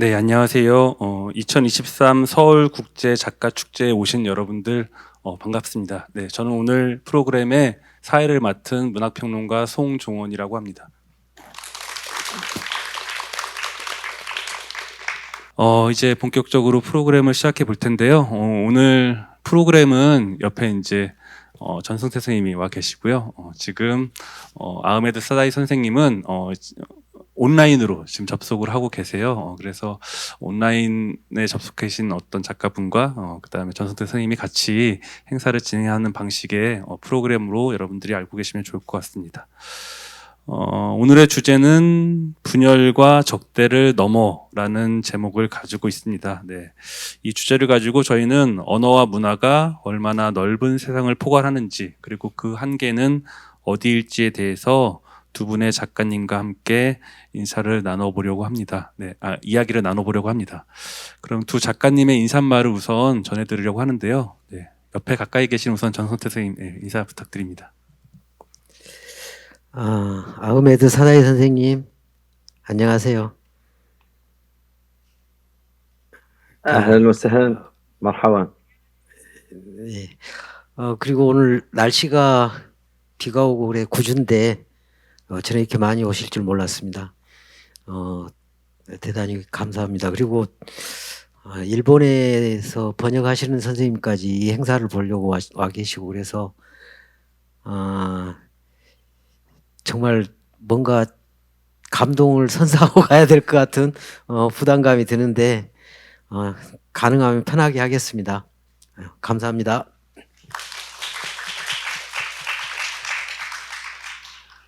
네, 안녕하세요. 2023 서울국제작가축제에 오신 여러분들 반갑습니다. 네, 저는 오늘 프로그램의 사회를 맡은 문학평론가 송종원이라고 합니다. 이제 본격적으로 프로그램을 시작해 볼 텐데요. 오늘 프로그램은 옆에 이제 전승태 선생님이 와 계시고요. 지금 아흐메드 사다이 선생님은 온라인으로 지금 접속을 하고 계세요. 그래서 온라인에 접속해 계신 어떤 작가분과 그다음에 전승태 선생님이 같이 행사를 진행하는 방식의 프로그램으로 여러분들이 알고 계시면 좋을 것 같습니다. 오늘의 주제는 분열과 적대를 넘어라는 제목을 가지고 있습니다. 네. 이 주제를 가지고 저희는 언어와 문화가 얼마나 넓은 세상을 포괄하는지, 그리고 그 한계는 어디일지에 대해서 두 분의 작가님과 함께 인사를 나눠보려고 합니다. 네, 이야기를 나눠보려고 합니다. 그럼 두 작가님의 인사말을 우선 전해드리려고 하는데요. 네, 옆에 가까이 계신 우선 전성태 선생님, 네, 인사 부탁드립니다. 아흐메드 사다이 선생님, 안녕하세요. أهلا وسهلا مرحبا. 네. 그리고 오늘 날씨가 비가 오고 그래 궂은데 저는 이렇게 많이 오실 줄 몰랐습니다. 대단히 감사합니다. 그리고 일본에서 번역하시는 선생님까지 이 행사를 보려고 와 계시고 그래서 정말 뭔가 감동을 선사하고 가야 될 것 같은 부담감이 드는데 가능하면 편하게 하겠습니다. 감사합니다.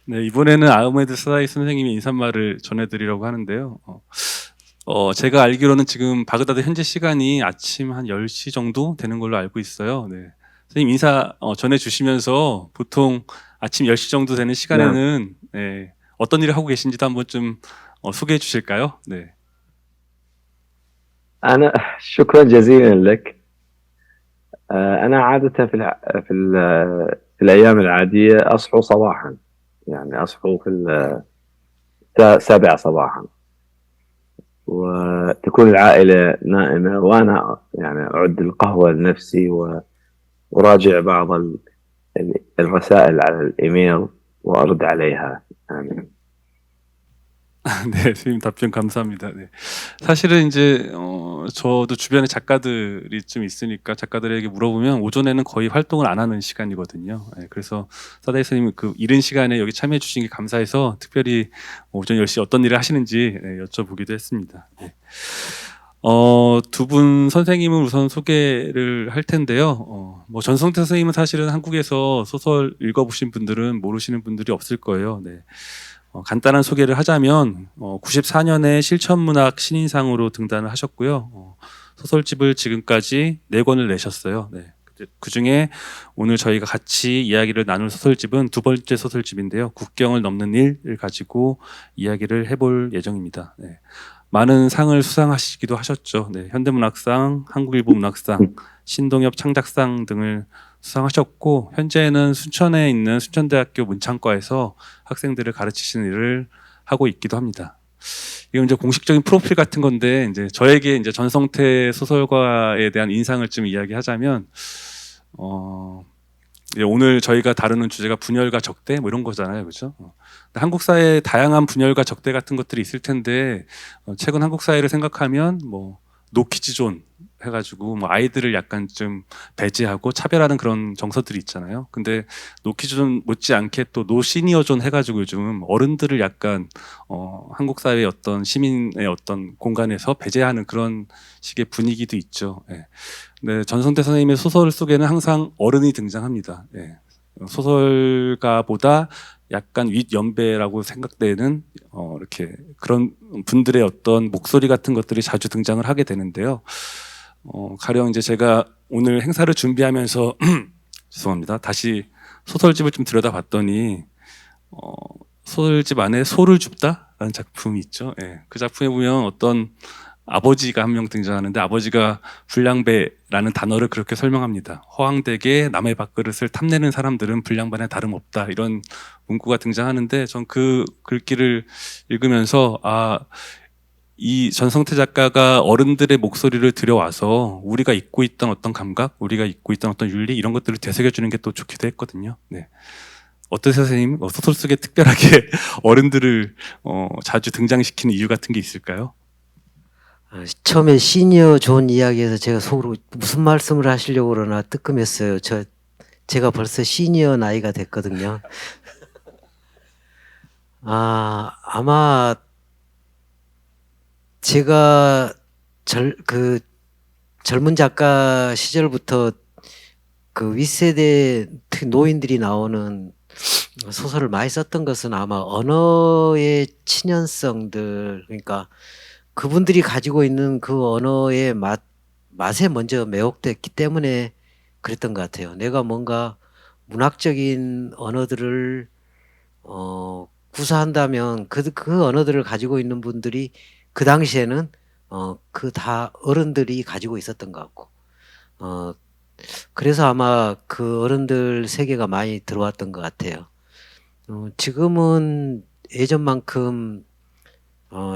네, 이번에는 아흐메드 사다이 선생님의 인사말을 전해드리려고 하는데요. 제가 알기로는 지금 바그다드 현재 시간이 아침 한 10시 정도 되는 걸로 알고 있어요. 네. 선생님 인사 전해주시면서 보통 아침 10시 정도 되는 시간에는 네, 어떤 일을 하고 계신지도 한번 좀 소개해 주실까요? 네. أنا شكرا جزيلا لك. أنا عادة في الأيام العادية أصحو صباحا، يعني أصحو في 7 صباحا، وتكون العائلة نائمة وأنا يعني أعد القهوة لنفسي وأراجع بعض الرسائل على الإيميل وأرد عليها. يعني. 네, 선생님 답변 감사합니다. 네. 사실은 이제 저도 주변에 작가들이 좀 있으니까 작가들에게 물어보면 오전에는 거의 활동을 안 하는 시간이거든요. 네, 그래서 사다이 선생님 그 이른 시간에 여기 참여해 주신 게 감사해서 특별히 오전 10시 어떤 일을 하시는지 여쭤보기도 했습니다. 네. 두 분 선생님은 우선 소개를 할 텐데요. 뭐 전성태 선생님은 사실은 한국에서 소설 읽어보신 분들은 모르시는 분들이 없을 거예요. 네. 간단한 소개를 하자면 94년에 실천문학 신인상으로 등단을 하셨고요. 소설집을 지금까지 4권을 내셨어요. 네. 그 중에 오늘 저희가 같이 이야기를 나눌 소설집은 두 번째 소설집인데요. 국경을 넘는 일을 가지고 이야기를 해볼 예정입니다. 네. 많은 상을 수상하시기도 하셨죠. 네. 현대문학상, 한국일보 문학상, 신동엽 창작상 등을 수상하셨고 현재는 순천에 있는 순천대학교 문창과에서 학생들을 가르치시는 일을 하고 있기도 합니다. 이건 이제 공식적인 프로필 같은 건데 이제 저에게 이제 전성태 소설가에 대한 인상을 좀 이야기하자면 오늘 저희가 다루는 주제가 분열과 적대 뭐 이런 거잖아요, 그렇죠? 한국 사회에 다양한 분열과 적대 같은 것들이 있을 텐데 최근 한국 사회를 생각하면 뭐 노키즈존 해가지고 뭐 아이들을 약간 좀 배제하고 차별하는 그런 정서들이 있잖아요. 근데 노키즈존 못지않게 또 노시니어존 해가지고 요즘 어른들을 약간 한국 사회의 어떤 시민의 어떤 공간에서 배제하는 그런 식의 분위기도 있죠. 예. 네, 전성태 선생님의 소설 속에는 항상 어른이 등장합니다. 예. 소설가보다 약간 윗연배라고 생각되는 이렇게 그런 분들의 어떤 목소리 같은 것들이 자주 등장을 하게 되는데요. 가령 이제 제가 오늘 행사를 준비하면서 죄송합니다. 다시 소설집을 좀 들여다봤더니 소설집 안에 소를 줍다라는 작품이 있죠. 예. 그 작품에 보면 어떤 아버지가 한 명 등장하는데 아버지가 불량배라는 단어를 그렇게 설명합니다. 허황되게 남의 밥그릇을 탐내는 사람들은 불량반에 다름없다 이런 문구가 등장하는데 전 그 글귀를 읽으면서 이 전성태 작가가 어른들의 목소리를 들여와서 우리가 잊고 있던 어떤 감각, 우리가 잊고 있던 어떤 윤리 이런 것들을 되새겨주는 게 또 좋기도 했거든요. 네. 어떠세요, 선생님? 소설 속에 특별하게 어른들을 자주 등장시키는 이유 같은 게 있을까요? 처음에 시니어 좋은 이야기에서 제가 속으로 무슨 말씀을 하시려고 그러나 뜨끔했어요. 제가 벌써 시니어 나이가 됐거든요. 아마 제가 젊은 작가 시절부터 그 윗세대 특히 노인들이 나오는 소설을 많이 썼던 것은 아마 언어의 친연성들, 그러니까 그분들이 가지고 있는 그 언어의 맛에 먼저 매혹됐기 때문에 그랬던 것 같아요. 내가 뭔가 문학적인 언어들을 구사한다면 그 언어들을 가지고 있는 분들이 그 당시에는 그 다 어른들이 가지고 있었던 것 같고 그래서 아마 그 어른들 세계가 많이 들어왔던 것 같아요. 지금은 예전만큼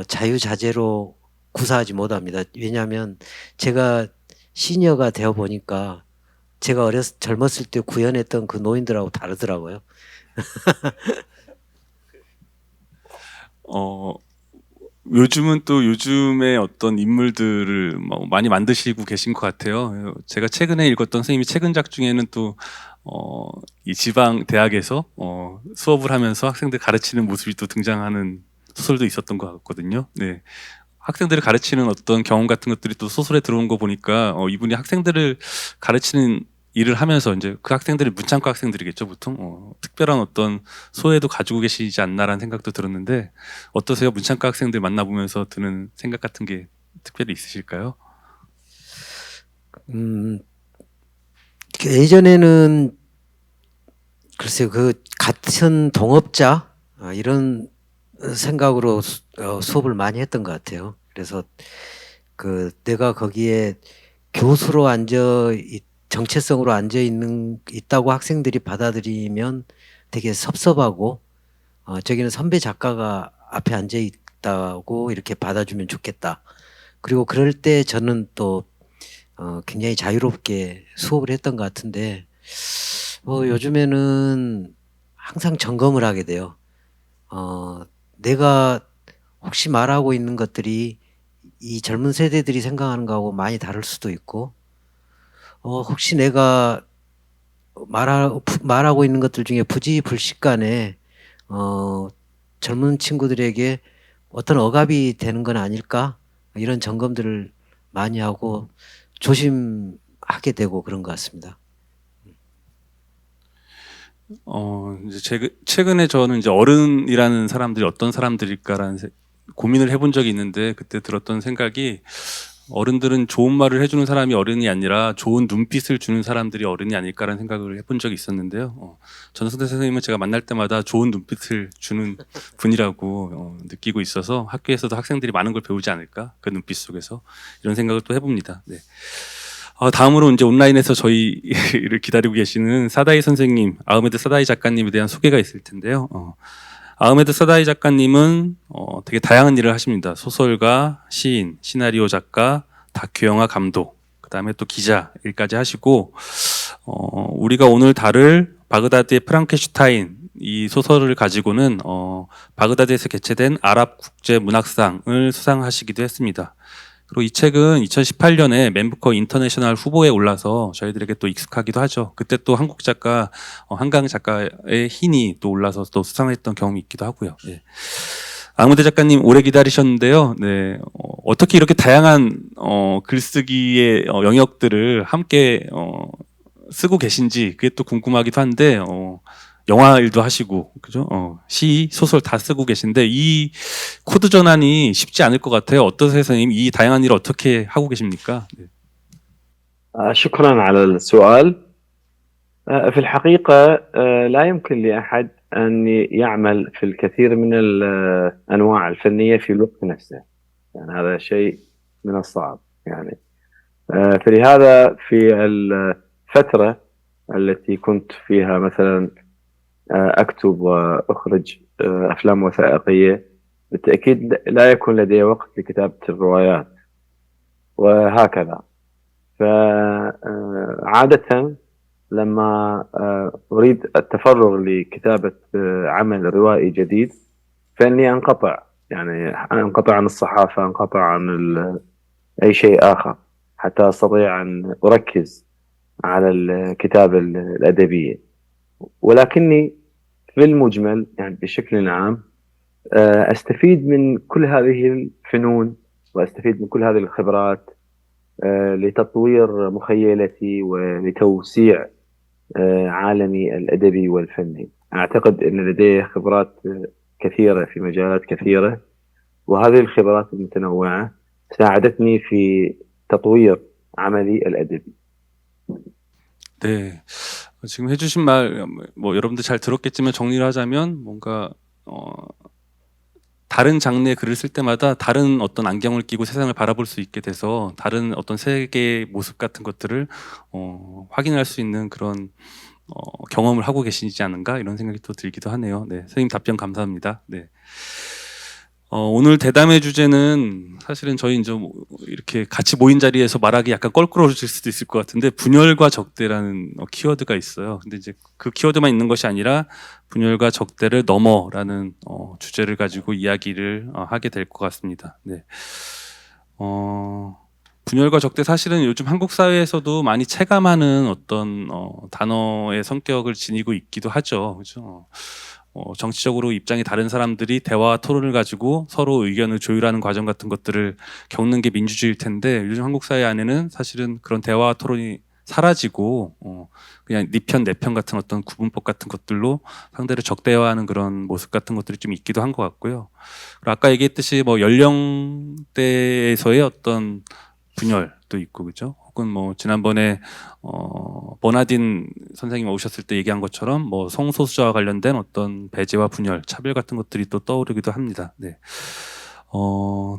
자유자재로 구사하지 못합니다. 왜냐하면 제가 시니어가 되어 보니까 제가 젊었을 때 구현했던 그 노인들하고 다르더라고요. 요즘은 또 요즘의 어떤 인물들을 많이 만드시고 계신 것 같아요. 제가 최근에 읽었던 선생님이 최근작 중에는 또 이 지방 대학에서 수업을 하면서 학생들 가르치는 모습이 또 등장하는 소설도 있었던 것 같거든요. 네. 학생들을 가르치는 어떤 경험 같은 것들이 또 소설에 들어온 거 보니까 이분이 학생들을 가르치는 일을 하면서 이제 그 학생들이 문창과 학생들이겠죠, 보통. 특별한 어떤 소외도 가지고 계시지 않나라는 생각도 들었는데 어떠세요? 문창과 학생들 만나보면서 드는 생각 같은 게 특별히 있으실까요? 예전에는 글쎄요, 그 같은 동업자 이런 생각으로 수업을 많이 했던 것 같아요. 그래서 내가 거기에 교수로 정체성으로 있다고 학생들이 받아들이면 되게 섭섭하고 저기는 선배 작가가 앞에 앉아 있다고 이렇게 받아주면 좋겠다. 그리고 그럴 때 저는 또 굉장히 자유롭게 수업을 했던 것 같은데 요즘에는 항상 점검을 하게 돼요. 내가 혹시 말하고 있는 것들이 이 젊은 세대들이 생각하는 거하고 많이 다를 수도 있고 혹시 내가 말하고 있는 것들 중에 부지불식간에 젊은 친구들에게 어떤 억압이 되는 건 아닐까? 이런 점검들을 많이 하고 조심하게 되고 그런 것 같습니다. 이제 최근에 저는 이제 어른이라는 사람들이 어떤 사람들일까라는 고민을 해본 적이 있는데 그때 들었던 생각이 어른들은 좋은 말을 해주는 사람이 어른이 아니라 좋은 눈빛을 주는 사람들이 어른이 아닐까라는 생각을 해본 적이 있었는데요. 전성태 선생님은 제가 만날 때마다 좋은 눈빛을 주는 분이라고 느끼고 있어서 학교에서도 학생들이 많은 걸 배우지 않을까 그 눈빛 속에서 이런 생각을 또 해봅니다. 네. 다음으로 이제 온라인에서 저희를 기다리고 계시는 사다이 선생님, 아흐메드 사다이 작가님에 대한 소개가 있을 텐데요. 아흐메드 사다이 작가님은 되게 다양한 일을 하십니다. 소설가, 시인, 시나리오 작가, 다큐 영화 감독, 그다음에 또 기자 일까지 하시고 우리가 오늘 다룰 바그다드의 프랑켄슈타인 이 소설을 가지고는 바그다드에서 개최된 아랍 국제 문학상을 수상하시기도 했습니다. 그리고 이 책은 2018년에 맨부커 인터내셔널 후보에 올라서 저희들에게 또 익숙하기도 하죠. 그때 또 한국 작가 한강 작가의 hin이 또 올라서 또 수상했던 경험이 있기도 하고요. 네. 아흐메드 작가님 오래 기다리셨는데요. 네, 어떻게 이렇게 다양한 글쓰기의 영역들을 함께 쓰고 계신지 그게 또 궁금하기도 한데 영화 일도 하시고 그죠? 시, 소설 다 쓰고 계신데 이 코드 전환이 쉽지 않을 것 같아요. 어떠세요, 선생님? 이 다양한 일을 어떻게 하고 계십니까? 네. شكرا على السؤال. في الحقيقة لا يمكن لأحد أن يعمل في الكثير من الأنواع الفنية في الوقت نفسه، يعني هذا شيء من الصعب يعني. فلهذا في الفترة التي كنت فيها مثلا أكتب وأخرج أفلام وثائقية بالتأكيد لا يكون لدي وقت لكتابة الروايات وهكذا. فعادة لما أريد التفرغ لكتابة عمل روائي جديد فإني أنقطع، يعني أنقطع عن الصحافة، أنقطع عن أي شيء آخر حتى أستطيع أن أركز على الكتابة الأدبية. ولكني في المجمل يعني بشكل عام أستفيد من كل هذه الفنون وأستفيد من كل هذه الخبرات لتطوير مخيلتي ولتوسيع عالمي الأدبي والفني. أعتقد أن لدي خبرات كثيرة في مجالات كثيرة، وهذه الخبرات المتنوعة ساعدتني في تطوير عملي الأدبي. 네. 지금 해주신 말, 뭐, 여러분들 잘 들었겠지만 정리를 하자면 뭔가, 다른 장르의 글을 쓸 때마다 다른 어떤 안경을 끼고 세상을 바라볼 수 있게 돼서 다른 어떤 세계의 모습 같은 것들을 확인할 수 있는 그런 경험을 하고 계시지 않은가 이런 생각이 또 들기도 하네요. 네, 선생님 답변 감사합니다. 네. 오늘 대담의 주제는 사실은 저희 이제 뭐 이렇게 같이 모인 자리에서 말하기 약간 껄끄러워질 수도 있을 것 같은데 분열과 적대라는 키워드가 있어요. 근데 이제 그 키워드만 있는 것이 아니라 분열과 적대를 넘어라는 주제를 가지고 이야기를 하게 될 것 같습니다. 네. 분열과 적대 사실은 요즘 한국 사회에서도 많이 체감하는 어떤 단어의 성격을 지니고 있기도 하죠. 그렇죠? 정치적으로 입장이 다른 사람들이 대화와 토론을 가지고 서로 의견을 조율하는 과정 같은 것들을 겪는 게 민주주의일 텐데 요즘 한국 사회 안에는 사실은 그런 대화와 토론이 사라지고 그냥 네 편 내 편 같은 어떤 구분법 같은 것들로 상대를 적대화하는 그런 모습 같은 것들이 좀 있기도 한 것 같고요. 그리고 아까 얘기했듯이 뭐 연령대에서의 어떤 분열도 있고 그죠? 혹은 뭐 지난번에 버나딘 선생님 오셨을 때 얘기한 것처럼 뭐 성소수자와 관련된 어떤 배제와 분열, 차별 같은 것들이 또 떠오르기도 합니다. 네.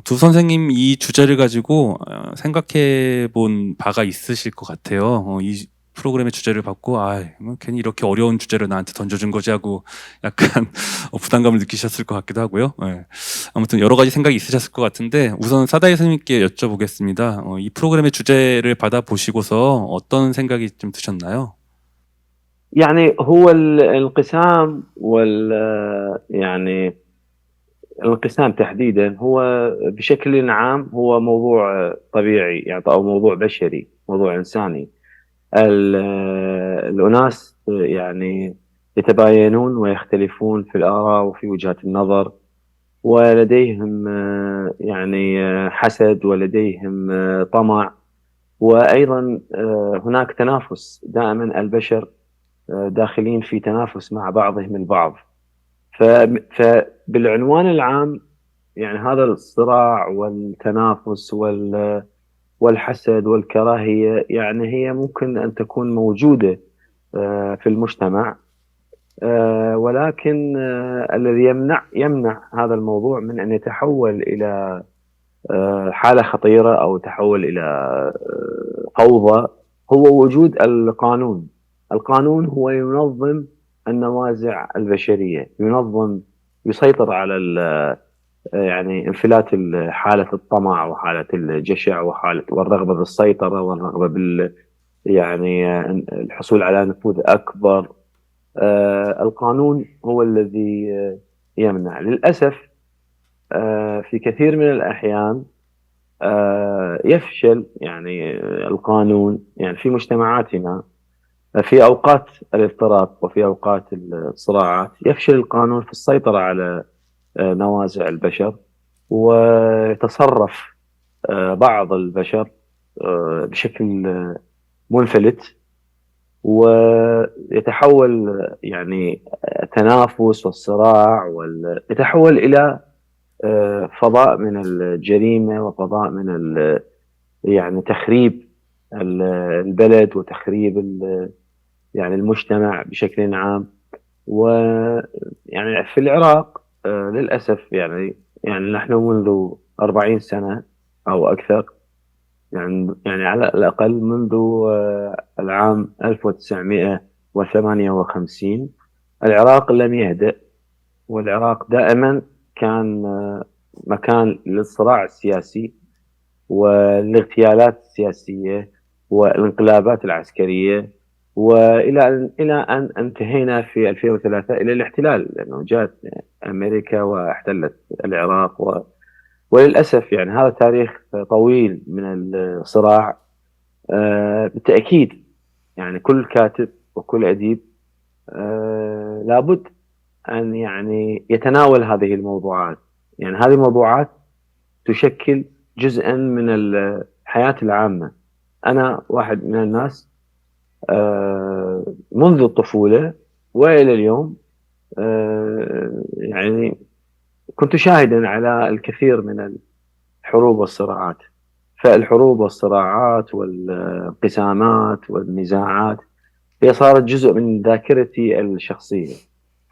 두 선생님 이 주제를 가지고 생각해 본 바가 있으실 것 같아요. 이 프로그램의 주제를 받고 뭐 괜히 이렇게 어려운 주제를 나한테 던져준 거지 하고 약간 부담감을 느끼셨을 것 같기도 하고요. 네. 아무튼 여러 가지 생각이 있으셨을 것 같은데 우선 사다이 선생님께 여쭤보겠습니다. 이 프로그램의 주제를 받아보시고서 어떤 생각이 좀 드셨나요? يعني هو الانقسام يعني الانقسام تحديدا هو بشكل عام هو موضوع طبيعي يعني أو موضوع بشري، موضوع إنساني. الأناس يعني يتباينون ويختلفون في الآراء وفي وجهات النظر، ولديهم يعني حسد، ولديهم طمع، وأيضا هناك تنافس. دائما البشر داخلين في تنافس مع بعضهم البعض. فبالعنوان العام يعني هذا الصراع والتنافس والحسد والكراهية يعني هي ممكن أن تكون موجودة في المجتمع، ولكن الذي يمنع هذا الموضوع من أن يتحول إلى حالة خطيرة أو تحول إلى فوضى هو وجود القانون. القانون هو ينظم النوازع البشرية، يسيطر على يعني انفلات حالة الطمع وحالة الجشع والرغبة بالسيطرة والرغبة يعني الحصول على نفوذ أكبر. القانون هو الذي يمنع. للأسف في كثير من الأحيان يفشل يعني القانون يعني في مجتمعاتنا في أوقات الاضطراب وفي أوقات الصراعات يفشل القانون في السيطرة على نوازع البشر، ويتصرف بعض البشر بشكل منفلت، ويتحول يعني التنافس والصراع يتحول إلى فضاء من الجريمة وفضاء من يعني تخريب البلد وتخريب يعني المجتمع بشكل عام. ويعني في العراق للأسف يعني نحن منذ 40 سنة أو أكثر، يعني على الأقل منذ العام 1958 العراق لم يهدأ، والعراق دائما كان مكان للصراع السياسي والاغتيالات السياسية والانقلابات العسكرية، إلى أن انتهينا في 2003 إلى الاحتلال، لأنه جاءت أمريكا واحتلت العراق وللأسف يعني هذا تاريخ طويل من الصراع. بالتأكيد يعني كل كاتب وكل أديب لابد أن يعني يتناول هذه الموضوعات. يعني هذه الموضوعات تشكل جزءا من الحياة العامة. أنا واحد من الناس منذ الطفولة وإلى اليوم يعني كنت شاهدا على الكثير من الحروب والصراعات. فالحروب والصراعات والانقسامات والنزاعات هي صارت جزء من ذاكرتي الشخصية،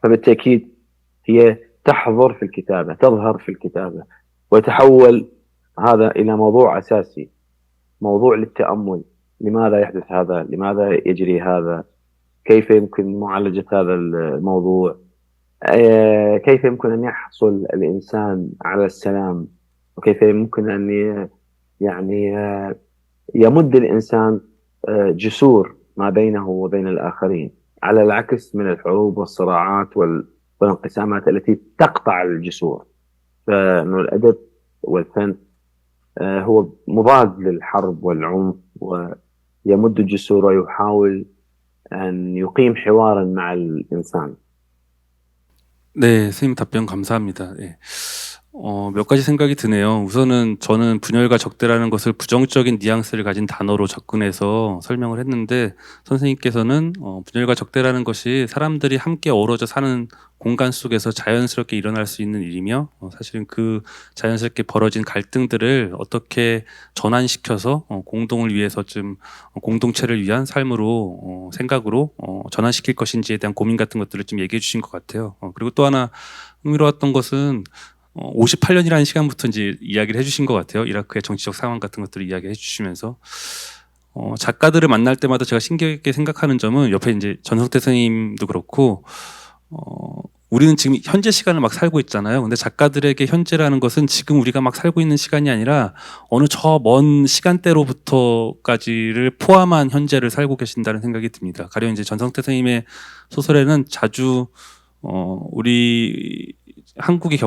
فبالتأكيد هي تحضر في الكتابة، تظهر في الكتابة، وتحول هذا إلى موضوع أساسي، موضوع للتأمل. لماذا يحدث هذا؟ لماذا يجري هذا؟ كيف يمكن معالجة هذا الموضوع؟ كيف يمكن أن يحصل الإنسان على السلام؟ وكيف يمكن أن يعني يمد الإنسان جسور ما بينه وبين الآخرين، على العكس من الحروب والصراعات والانقسامات التي تقطع الجسور. فإنه الأدب والفن هو مضاد للحرب والعنف، ويمد الجسور ويحاول أن يقيم حوارا مع الإنسان. 네, 선생님 답변 감사합니다. 예. 몇 가지 생각이 드네요. 우선은 저는 분열과 적대라는 것을 부정적인 뉘앙스를 가진 단어로 접근해서 설명을 했는데, 선생님께서는 분열과 적대라는 것이 사람들이 함께 어우러져 사는 공간 속에서 자연스럽게 일어날 수 있는 일이며, 사실은 그 자연스럽게 벌어진 갈등들을 어떻게 전환시켜서 공동을 위해서 좀 공동체를 위한 삶으로 생각으로 전환시킬 것인지에 대한 고민 같은 것들을 좀 얘기해 주신 것 같아요. 그리고 또 하나 흥미로웠던 것은 58년이라는 시간부터 이제 이야기를 해주신 것 같아요. 이라크의 정치적 상황 같은 것들을 이야기해 주시면서 작가들을 만날 때마다 제가 신기하게 생각하는 점은, 옆에 이제 전성태 선생님도 그렇고 우리는 지금 현재 시간을 막 살고 있잖아요. 근데 작가들에게 현재라는 것은 지금 우리가 막 살고 있는 시간이 아니라 어느 저 먼 시간대로부터까지를 포함한 현재를 살고 계신다는 생각이 듭니다. 가령 이제 전성태 선생님의 소설에는 자주 우리 한국이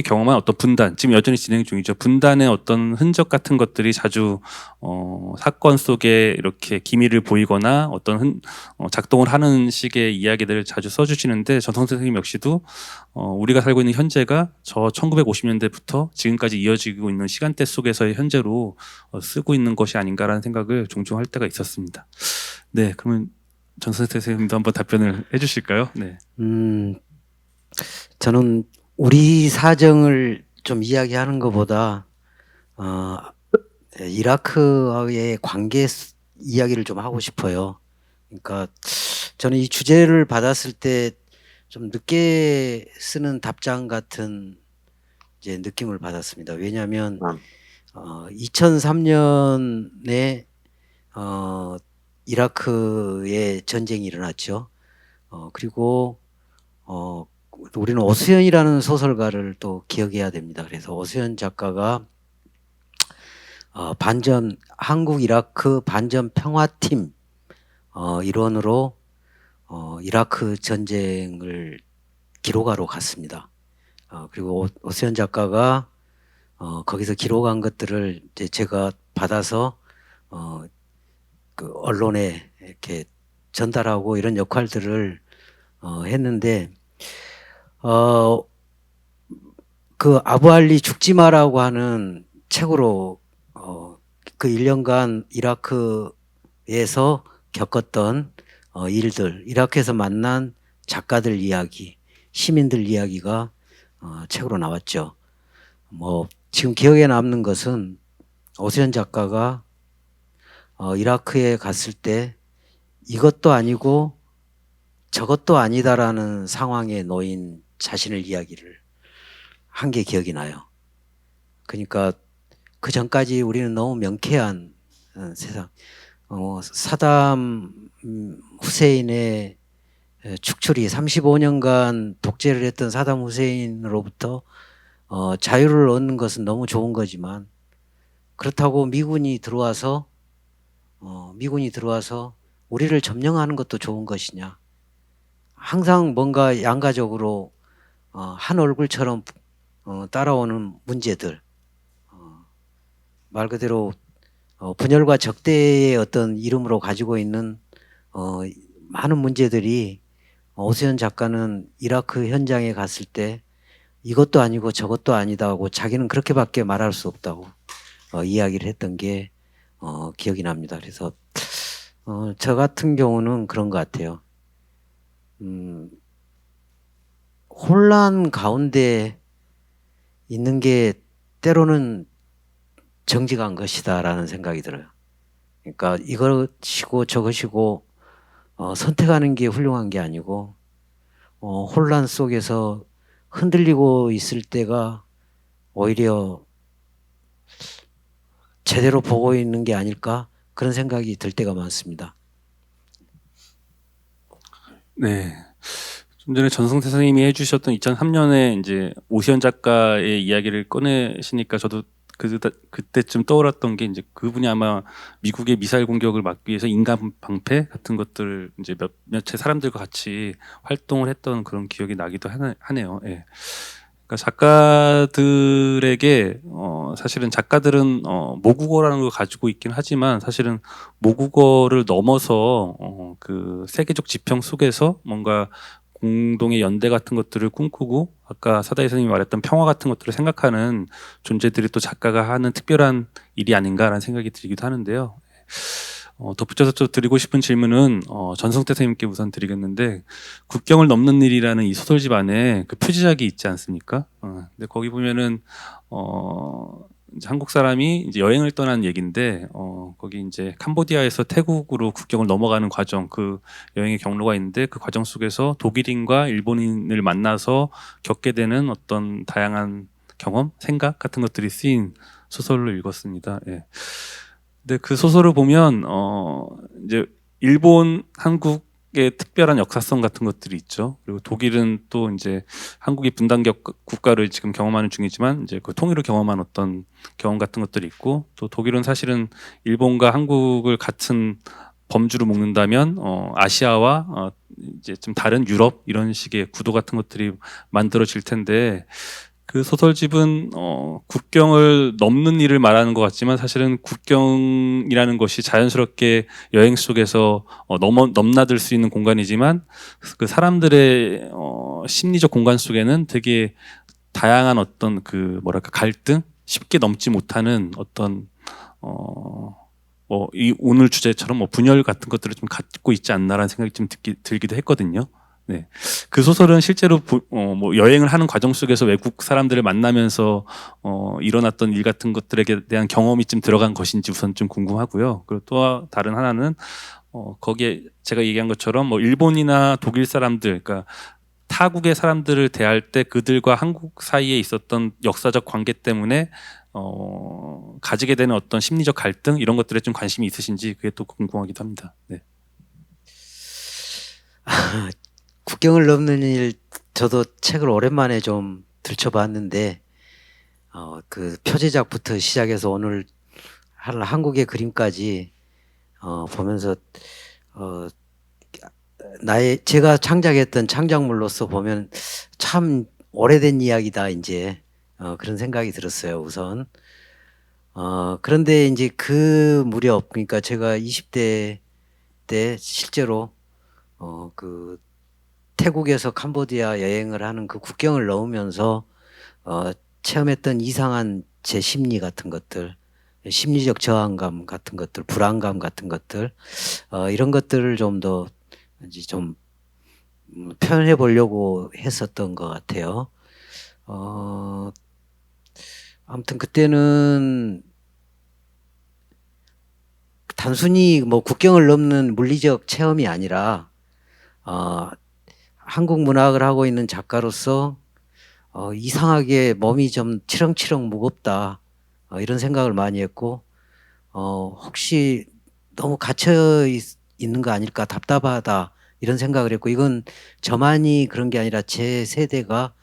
경험한 어떤 분단, 지금 여전히 진행 중이죠. 분단의 어떤 흔적 같은 것들이 자주 사건 속에 이렇게 기미를 보이거나 어떤 작동을 하는 식의 이야기들을 자주 써주시는데, 전성 선생님 역시도 우리가 살고 있는 현재가 저 1950년대부터 지금까지 이어지고 있는 시간대 속에서의 현재로 쓰고 있는 것이 아닌가라는 생각을 종종 할 때가 있었습니다. 네, 그러면 전성 선생님도 한번 답변을 해주실까요? 네. 저는 우리 사정을 좀 이야기하는 것보다 이라크와의 관계 이야기를 좀 하고 싶어요. 그러니까 저는 이 주제를 받았을 때 좀 늦게 쓰는 답장 같은 이제 느낌을 받았습니다. 왜냐하면 2003년에 이라크에 전쟁이 일어났죠. 그리고 우리는 오수연이라는 소설가를 또 기억해야 됩니다. 그래서 오수연 작가가 반전 한국 이라크 반전 평화팀 일원으로 이라크 전쟁을 기록하러 갔습니다. 그리고 오수연 작가가 거기서 기록한 것들을 이제 제가 받아서 그 언론에 이렇게 전달하고 이런 역할들을 했는데, 그 아부알리 죽지 마라고 하는 책으로 그 1년간 이라크에서 겪었던 일들, 이라크에서 만난 작가들 이야기, 시민들 이야기가 책으로 나왔죠. 뭐 지금 기억에 남는 것은 오수연 작가가 이라크에 갔을 때 이것도 아니고 저것도 아니다라는 상황에 놓인 자신을 이야기를 한 게 기억이 나요. 그러니까 그 전까지 우리는 너무 명쾌한 세상, 사담 후세인의 축출이 35년간 독재를 했던 사담 후세인으로부터 자유를 얻는 것은 너무 좋은 거지만 그렇다고 미군이 들어와서 우리를 점령하는 것도 좋은 것이냐. 항상 뭔가 양가적으로 한 얼굴처럼 따라오는 문제들, 말 그대로 분열과 적대의 어떤 이름으로 가지고 있는 많은 문제들이 오수연 작가는 이라크 현장에 갔을 때 이것도 아니고 저것도 아니다고 자기는 그렇게밖에 말할 수 없다고 이야기를 했던 게 기억이 납니다. 그래서 저 같은 경우는 그런 것 같아요. 혼란 가운데 있는 게 때로는 정직한 것이다라는 생각이 들어요. 그러니까 이것이고 저것이고 선택하는 게 훌륭한 게 아니고 혼란 속에서 흔들리고 있을 때가 오히려 제대로 보고 있는 게 아닐까 그런 생각이 들 때가 많습니다. 네. 좀 전에 전승태 선생님이 해주셨던 2003년에 이제 오시연 작가의 이야기를 꺼내시니까 저도 그때쯤 떠올랐던 게 이제 그분이 아마 미국의 미사일 공격을 막기 위해서 인간 방패 같은 것들을 이제 몇몇의 사람들과 같이 활동을 했던 그런 기억이 나기도 하네요. 예. 그러니까 작가들에게 사실은 작가들은 모국어라는 걸 가지고 있긴 하지만 사실은 모국어를 넘어서 그 세계적 지평 속에서 뭔가 공동의 연대 같은 것들을 꿈꾸고 아까 사다이 선생님이 말했던 평화 같은 것들을 생각하는 존재들이 또 작가가 하는 특별한 일이 아닌가라는 생각이 들기도 하는데요. 덧붙여서 또 드리고 싶은 질문은 전성태 선생님께 우선 드리겠는데 국경을 넘는 일이라는 이 소설집 안에 그 표지작이 있지 않습니까? 근데 거기 보면은 이제 한국 사람이 이제 여행을 떠난 얘기인데 거기 이제 캄보디아에서 태국으로 국경을 넘어가는 과정 그 여행의 경로가 있는데 그 과정 속에서 독일인과 일본인을 만나서 겪게 되는 어떤 다양한 경험, 생각 같은 것들이 쓰인 소설로 읽었습니다. 예. 근데 그 소설을 보면 이제 일본, 한국의 특별한 역사성 같은 것들이 있죠. 그리고 독일은 또 이제 한국이 분단적 국가를 지금 경험하는 중이지만 이제 그 통일을 경험한 어떤 경험 같은 것들이 있고 또 독일은 사실은 일본과 한국을 같은 범주로 묶는다면 아시아와 이제 좀 다른 유럽 이런 식의 구도 같은 것들이 만들어질 텐데 그 소설집은 국경을 넘는 일을 말하는 것 같지만 사실은 국경이라는 것이 자연스럽게 여행 속에서 넘나들 수 있는 공간이지만 그 사람들의 심리적 공간 속에는 되게 다양한 어떤 그 뭐랄까 갈등 쉽게 넘지 못하는 어떤 뭐 이 오늘 주제처럼 뭐 분열 같은 것들을 좀 갖고 있지 않나라는 생각이 좀 들기도 했거든요. 네. 그 소설은 실제로 뭐 여행을 하는 과정 속에서 외국 사람들을 만나면서 일어났던 일 같은 것들에 대한 경험이 좀 들어간 것인지 우선 좀 궁금하고요. 그리고 또 다른 하나는 거기에 제가 얘기한 것처럼 뭐 일본이나 독일 사람들, 그러니까 타국의 사람들을 대할 때 그들과 한국 사이에 있었던 역사적 관계 때문에 가지게 되는 어떤 심리적 갈등 이런 것들에 좀 관심이 있으신지 그게 또 궁금하기도 합니다. 네. 국경을 넘는 일 저도 책을 오랜만에 좀 들춰봤는데 그 표제작부터 시작해서 오늘 한국의 그림까지 보면서 제가 창작했던 창작물로서 보면 참 오래된 이야기다 이제 그런 생각이 들었어요. 우선 그런데 이제 그 무렵 그러니까 제가 20대 때 실제로 그 태국에서 캄보디아 여행을 하는 그 국경을 넘으면서 체험했던 이상한 제 심리 같은 것들, 심리적 저항감 같은 것들, 불안감 같은 것들 이런 것들을 좀 더 이제 좀 표현해 보려고 했었던 것 같아요. 아무튼 그때는 단순히 뭐 국경을 넘는 물리적 체험이 아니라 한국 문학을 하고 있는 작가로서 이상하게 몸이 좀 치렁치렁 무겁다 이런 생각을 많이 했고 혹시 너무 갇혀 있는 거 아닐까 답답하다 이런 생각을 했고, 이건 저만이 그런 게 아니라 제 세대가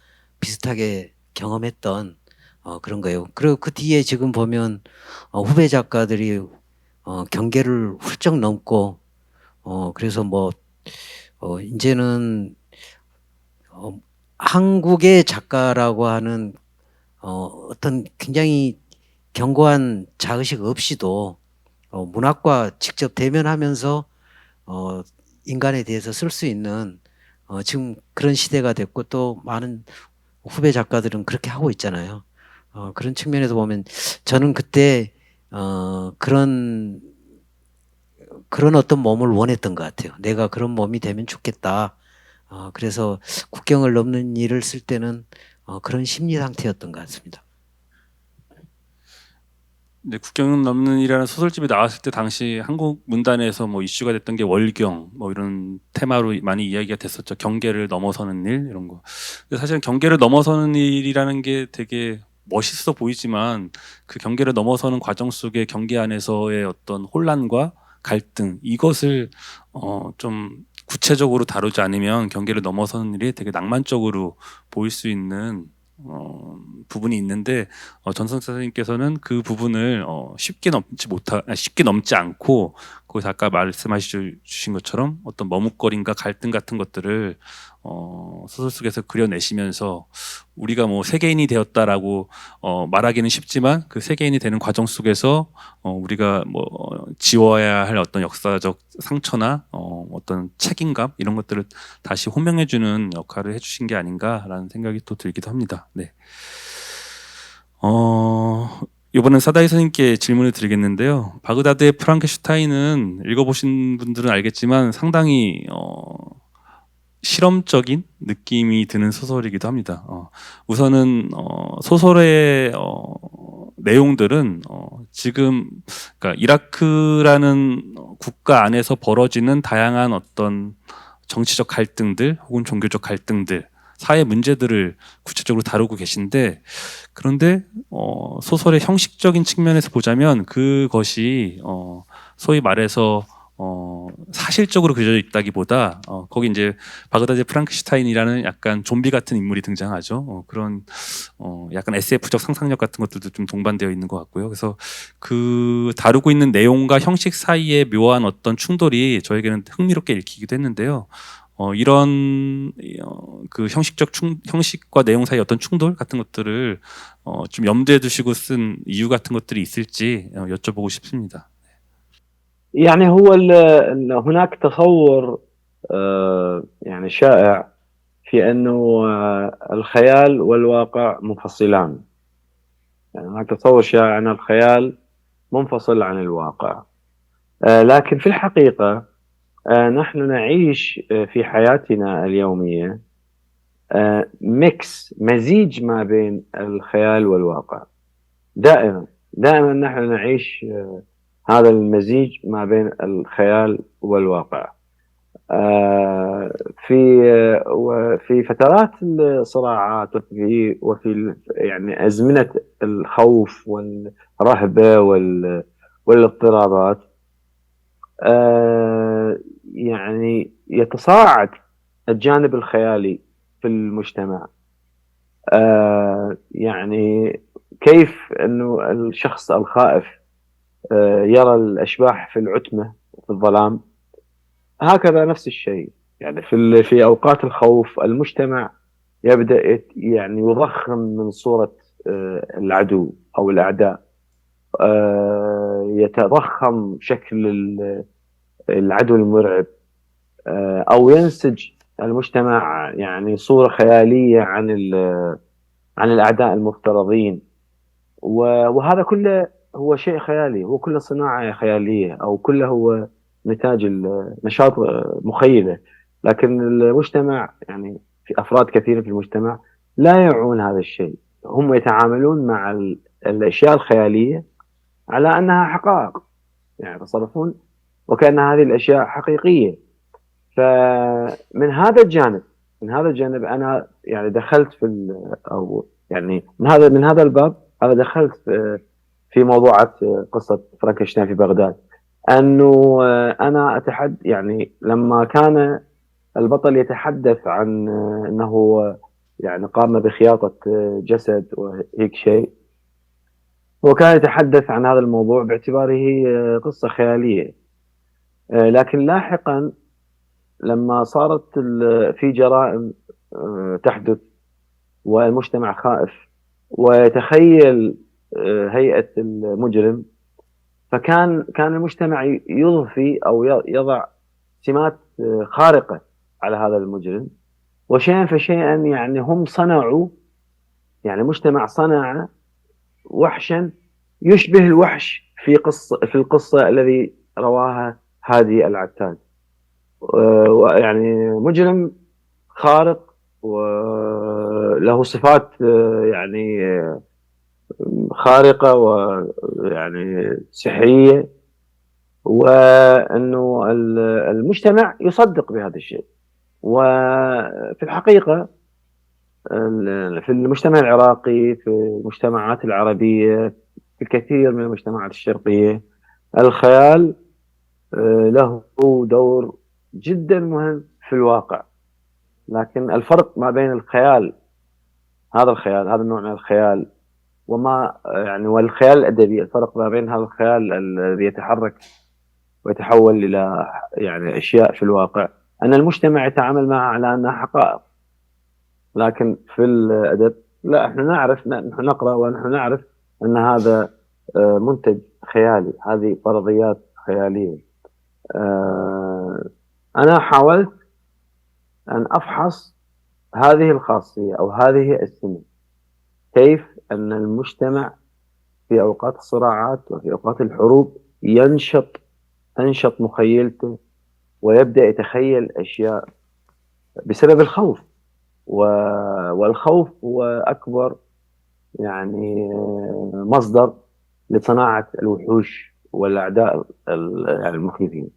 비슷하게 경험했던 그런 거예요. 그리고 그 뒤에 지금 보면 후배 작가들이 경계를 훌쩍 넘고 그래서 뭐 이제는 한국의 작가라고 하는 어떤 굉장히 견고한 자의식 없이도 문학과 직접 대면하면서 인간에 대해서 쓸 수 있는 지금 그런 시대가 됐고, 또 많은 후배 작가들은 그렇게 하고 있잖아요. 그런 측면에서 보면 저는 그때 그런 어떤 몸을 원했던 것 같아요. 내가 그런 몸이 되면 좋겠다. 그래서 국경을 넘는 일을 쓸 때는 그런 심리 상태였던 것 같습니다. 이제 국경 넘는 이라는 소설집이 나왔을 때 당시 한국 문단에서 뭐 이슈가 됐던 게 월경 뭐 이런 테마로 많이 이야기가 됐었죠. 경계를 넘어서는 일 이런 거. 근데 사실은 경계를 넘어서는 일이라는 게 되게 멋있어 보이지만 그 경계를 넘어서는 과정 속에 경계 안에서의 어떤 혼란과 갈등 이것을 좀 구체적으로 다루지 않으면 경계를 넘어서는 일이 되게 낭만적으로 보일 수 있는 부분이 있는데 전선 선생님께서는 그 부분을 쉽게 넘지 않고 거기서 아까 말씀하신 것처럼 어떤 머뭇거림과 갈등 같은 것들을 소설 속에서 그려내시면서 우리가 뭐 세계인이 되었다라고 말하기는 쉽지만 그 세계인이 되는 과정 속에서 우리가 뭐 지워야 할 어떤 역사적 상처나 어떤 책임감 이런 것들을 다시 호명해주는 역할을 해주신 게 아닌가라는 생각이 또 들기도 합니다. 네. 이번엔 사다이 선생님께 질문을 드리겠는데요. 바그다드의 프랑켄슈타인은 읽어보신 분들은 알겠지만 상당히 실험적인 느낌이 드는 소설이기도 합니다. 우선은 소설의 내용들은 지금 그러니까 이라크라는 국가 안에서 벌어지는 다양한 어떤 정치적 갈등들 혹은 종교적 갈등들, 사회 문제들을 구체적으로 다루고 계신데 그런데 소설의 형식적인 측면에서 보자면 그것이 소위 말해서 사실적으로 그려져 있다기보다 거기 이제 바그다드 프랑켄슈타인이라는 약간 좀비 같은 인물이 등장하죠. 그런 약간 SF적 상상력 같은 것들도 좀 동반되어 있는 것 같고요. 그래서 그 다루고 있는 내용과 형식 사이에 묘한 어떤 충돌이 저에게는 흥미롭게 읽히기도 했는데요. 이런 그 형식과 내용 사이 어떤 충돌 같은 것들을 좀 염두에 두시고 쓴 이유 같은 것들이 있을지 여쭤보고 싶습니다. يعني هو هناك تصور يعني شائع في أنه الخيال والواقع منفصلان. يعني هناك تصور شائع أن الخيال منفصل عن الواقع. لكن في الحقيقة نحن نعيش في حياتنا اليومية مزيج ما بين الخيال والواقع. دائما نحن نعيش هذا المزيج ما بين الخيال والواقع. في فترات الصراعات وفي يعني أزمنة الخوف والرهبة والاضطرابات يعني يتصاعد الجانب الخيالي في المجتمع. يعني كيف أنه الشخص الخائف يرى الأشباح في العتمة وفي الظلام، هكذا نفس الشيء. يعني في أوقات الخوف المجتمع يبدأ يعني يضخم من صورة العدو أو الأعداء، يتضخم شكل العدو المرعب، أو ينسج المجتمع يعني صورة خيالية عن الأعداء المفترضين. وهذا كله هو شيء خيالي، هو كله صناعة خيالية، أو كله هو نتاج نشاط مخيلة. لكن المجتمع يعني في أفراد كثيرة في المجتمع لا يعون هذا الشيء، هم يتعاملون مع الأشياء الخيالية على أنها حقائق، يعني يتصرفون وكأن هذه الأشياء حقيقية. فمن هذا الجانب أنا يعني دخلت أو يعني من هذا الباب أنا دخلت في موضوعات قصة فرانكنشتاين في بغداد. أنه أنا يعني لما كان البطل يتحدث عن أنه يعني قام بخياطة جسد وهيك شيء. هو كان يتحدث عن هذا الموضوع باعتباره قصة خيالية، لكن لاحقا لما صارت في جرائم تحدث والمجتمع خائف ويتخيل هيئة المجرم، كان المجتمع يضفي أو يضع سمات خارقة على هذا المجرم، وشيئا فشيئا يعني هم صنعوا، يعني المجتمع صنع وحشا يشبه الوحش في القصة الذي رواها هادي العتاد. يعني مجرم خارق وله صفات يعني خارقة ويعني سحرية، وأنه المجتمع يصدق بهذا الشيء. وفي الحقيقة في المجتمع العراقي، في المجتمعات العربية، في الكثير من المجتمعات الشرقية، الخيال له دور جدا مهم في الواقع. لكن الفرق ما بين هذا النوع من الخيال وما يعني والخيال الأدبي، الفرق ما بين هذا الخيال الذي يتحرك ويتحول إلى يعني أشياء في الواقع، أن المجتمع يتعامل معها على أنها حقائق. لكن في الأدب لا، نحن نقرأ ونحن نعرف أن هذا منتج خيالي، هذه فرضيات خيالية. أنا حاولت أن أفحص هذه الخاصية أو هذه السمة، كيف أن المجتمع في أوقات الصراعات وفي أوقات الحروب تنشط مخيلته ويبدأ يتخيل أشياء بسبب الخوف. والخوف هو أكبر يعني مصدر لصناعة الوحوش والأعداء يعني المخيفين.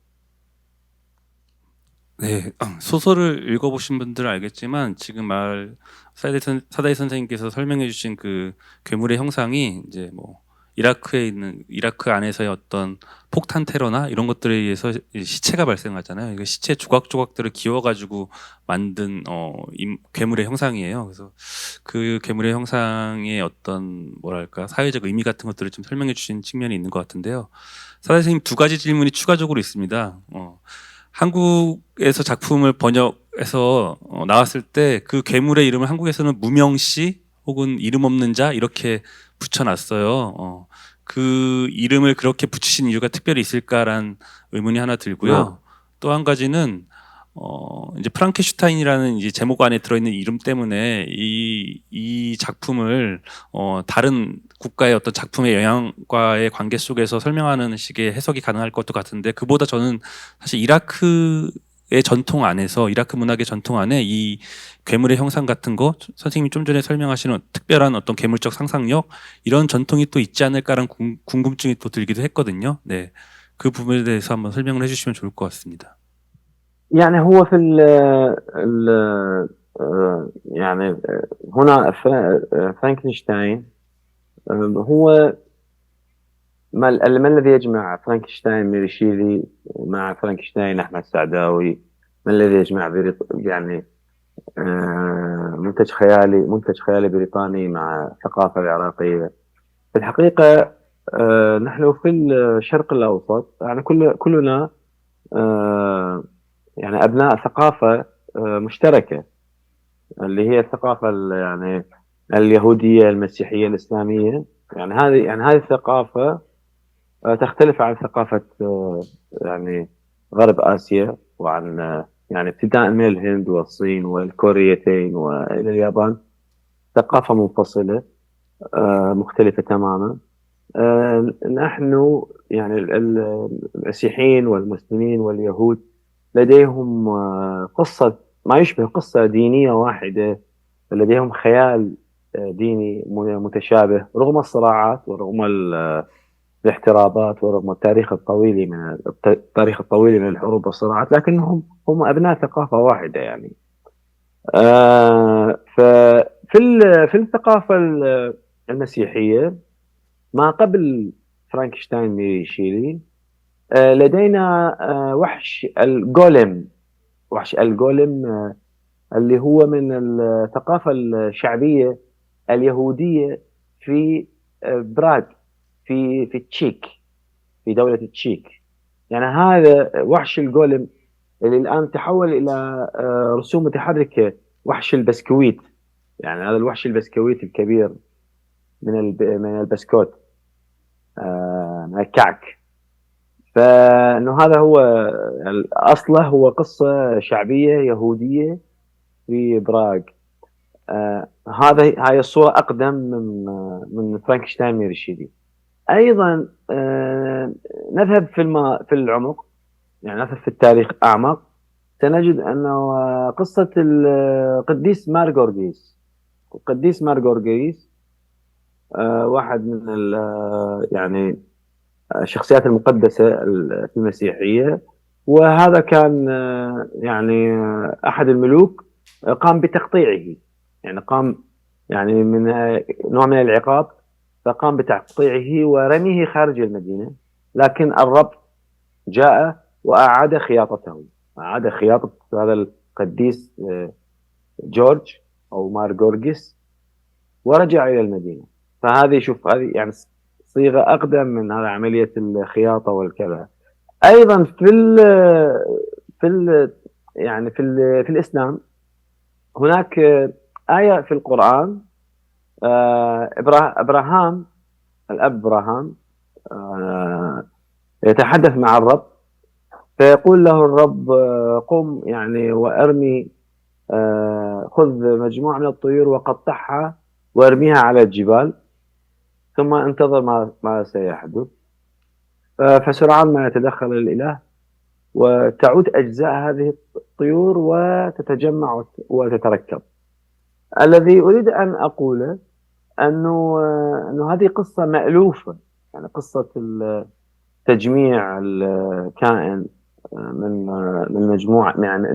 네, 소설을 읽어보신 분들은 알겠지만 지금 사다이 선생님께서 설명해주신 그 괴물의 형상이 이제 뭐 이라크 안에서의 어떤 폭탄 테러나 이런 것들에 의해서 시체가 발생하잖아요. 이거 시체 조각조각들을 기워가지고 만든 괴물의 형상이에요. 그래서 그 괴물의 형상의 어떤 뭐랄까 사회적 의미 같은 것들을 좀 설명해주신 측면이 있는 것 같은데요. 사다이 선생님 두 가지 질문이 추가적으로 있습니다. 한국에서 작품을 번역해서 나왔을 때 그 괴물의 이름을 한국에서는 무명시 혹은 이름 없는 자 이렇게 붙여놨어요. 그 이름을 그렇게 붙이신 이유가 특별히 있을까라는 의문이 하나 들고요. 또 한 가지는 이제 프랑켄슈타인이라는 이제 제목 안에 들어있는 이름 때문에 이 작품을 다른 국가의 어떤 작품의 영향과의 관계 속에서 설명하는 식의 해석이 가능할 것도 같은데, 그보다 저는 사실 이라크의 전통 안에서, 이라크 문학의 전통 안에 이 괴물의 형상 같은 거, 선생님이 좀 전에 설명하시는 특별한 어떤 괴물적 상상력, 이런 전통이 또 있지 않을까라는 궁금증이 또 들기도 했거든요. 네, 그 부분에 대해서 한번 설명을 해주시면 좋을 것 같습니다. يعني هو في ال يعني هنا فرانكنشتاين هو ما الذي يجمع فرانكنشتاين ميري شيلي مع فرانكنشتاين أحمد سعداوي؟ ما الذي يجمع يعني منتج خيالي بريطاني مع الثقافة العراقية؟ في الحقيقة نحن في الشرق الأوسط يعني كلنا يعني أبناء ثقافة مشتركة، اللي هي الثقافة يعني اليهودية المسيحية الإسلامية. يعني هذه الثقافة تختلف عن ثقافة يعني غرب آسيا، وعن يعني ابتداء من الهند والصين والكوريتين وإلى اليابان، ثقافة منفصلة مختلفة تماما. نحن يعني المسيحيين والمسلمين واليهود لديهم قصة ما يشبه قصة دينية واحدة، لديهم خيال ديني متشابه رغم الصراعات ورغم الاحترابات ورغم التاريخ الطويل من الحروب والصراعات، لكنهم هم أبناء ثقافة واحدة يعني. في الثقافة المسيحية ما قبل فرانكشتاين ميري شيلي لدينا وحش الجوليم وحش الجولم اللي هو من الثقافة الشعبية اليهودية في براغ، في التشيك، في دولة التشيك. يعني هذا وحش الجولم اللي الآن تحول إلى رسوم متحركة، وحش البسكويت. يعني هذا الوحش البسكويت الكبير من البسكوت، من الكعك. فإنه هذا هو يعني أصله هو قصة شعبية يهودية في براغ. هاي الصورة أقدم من فرانكشتاين ميرشيلي. أيضا نذهب في العمق، يعني نذهب في التاريخ أعمق، سنجد أنه قصة القديس مارغورغيس. القديس مارغورغيس واحد من يعني الشخصيات المقدسة في المسيحية، وهذا كان يعني أحد الملوك قام بتقطيعه. يعني قام يعني من نوع من العقاب، فقام بتقطيعه ورميه خارج المدينة. لكن الرب جاء وأعاد خياطته، أعاد خياطة هذا القديس جورج أو مارغورغيس، ورجع إلى المدينة. فهذه شوف، هذه يعني صيغة أقدم من هذا عملية الخياطة والكذا. أيضا في ال يعني في الإسلام هناك آية في القرآن، إبراهام، الأب إبراهام يتحدث مع الرب، فيقول له الرب قم يعني وارمي، خذ مجموعة من الطيور وقطعها وارميها على الجبال، ثم انتظر ما سيحدث. فسرعان ما يتدخل الإله وتعود أجزاء هذه الطيور وتتجمع وتتركب. الذي أريد أن أقوله أنه هذه قصة مألوفة، يعني قصة تجميع الكائن من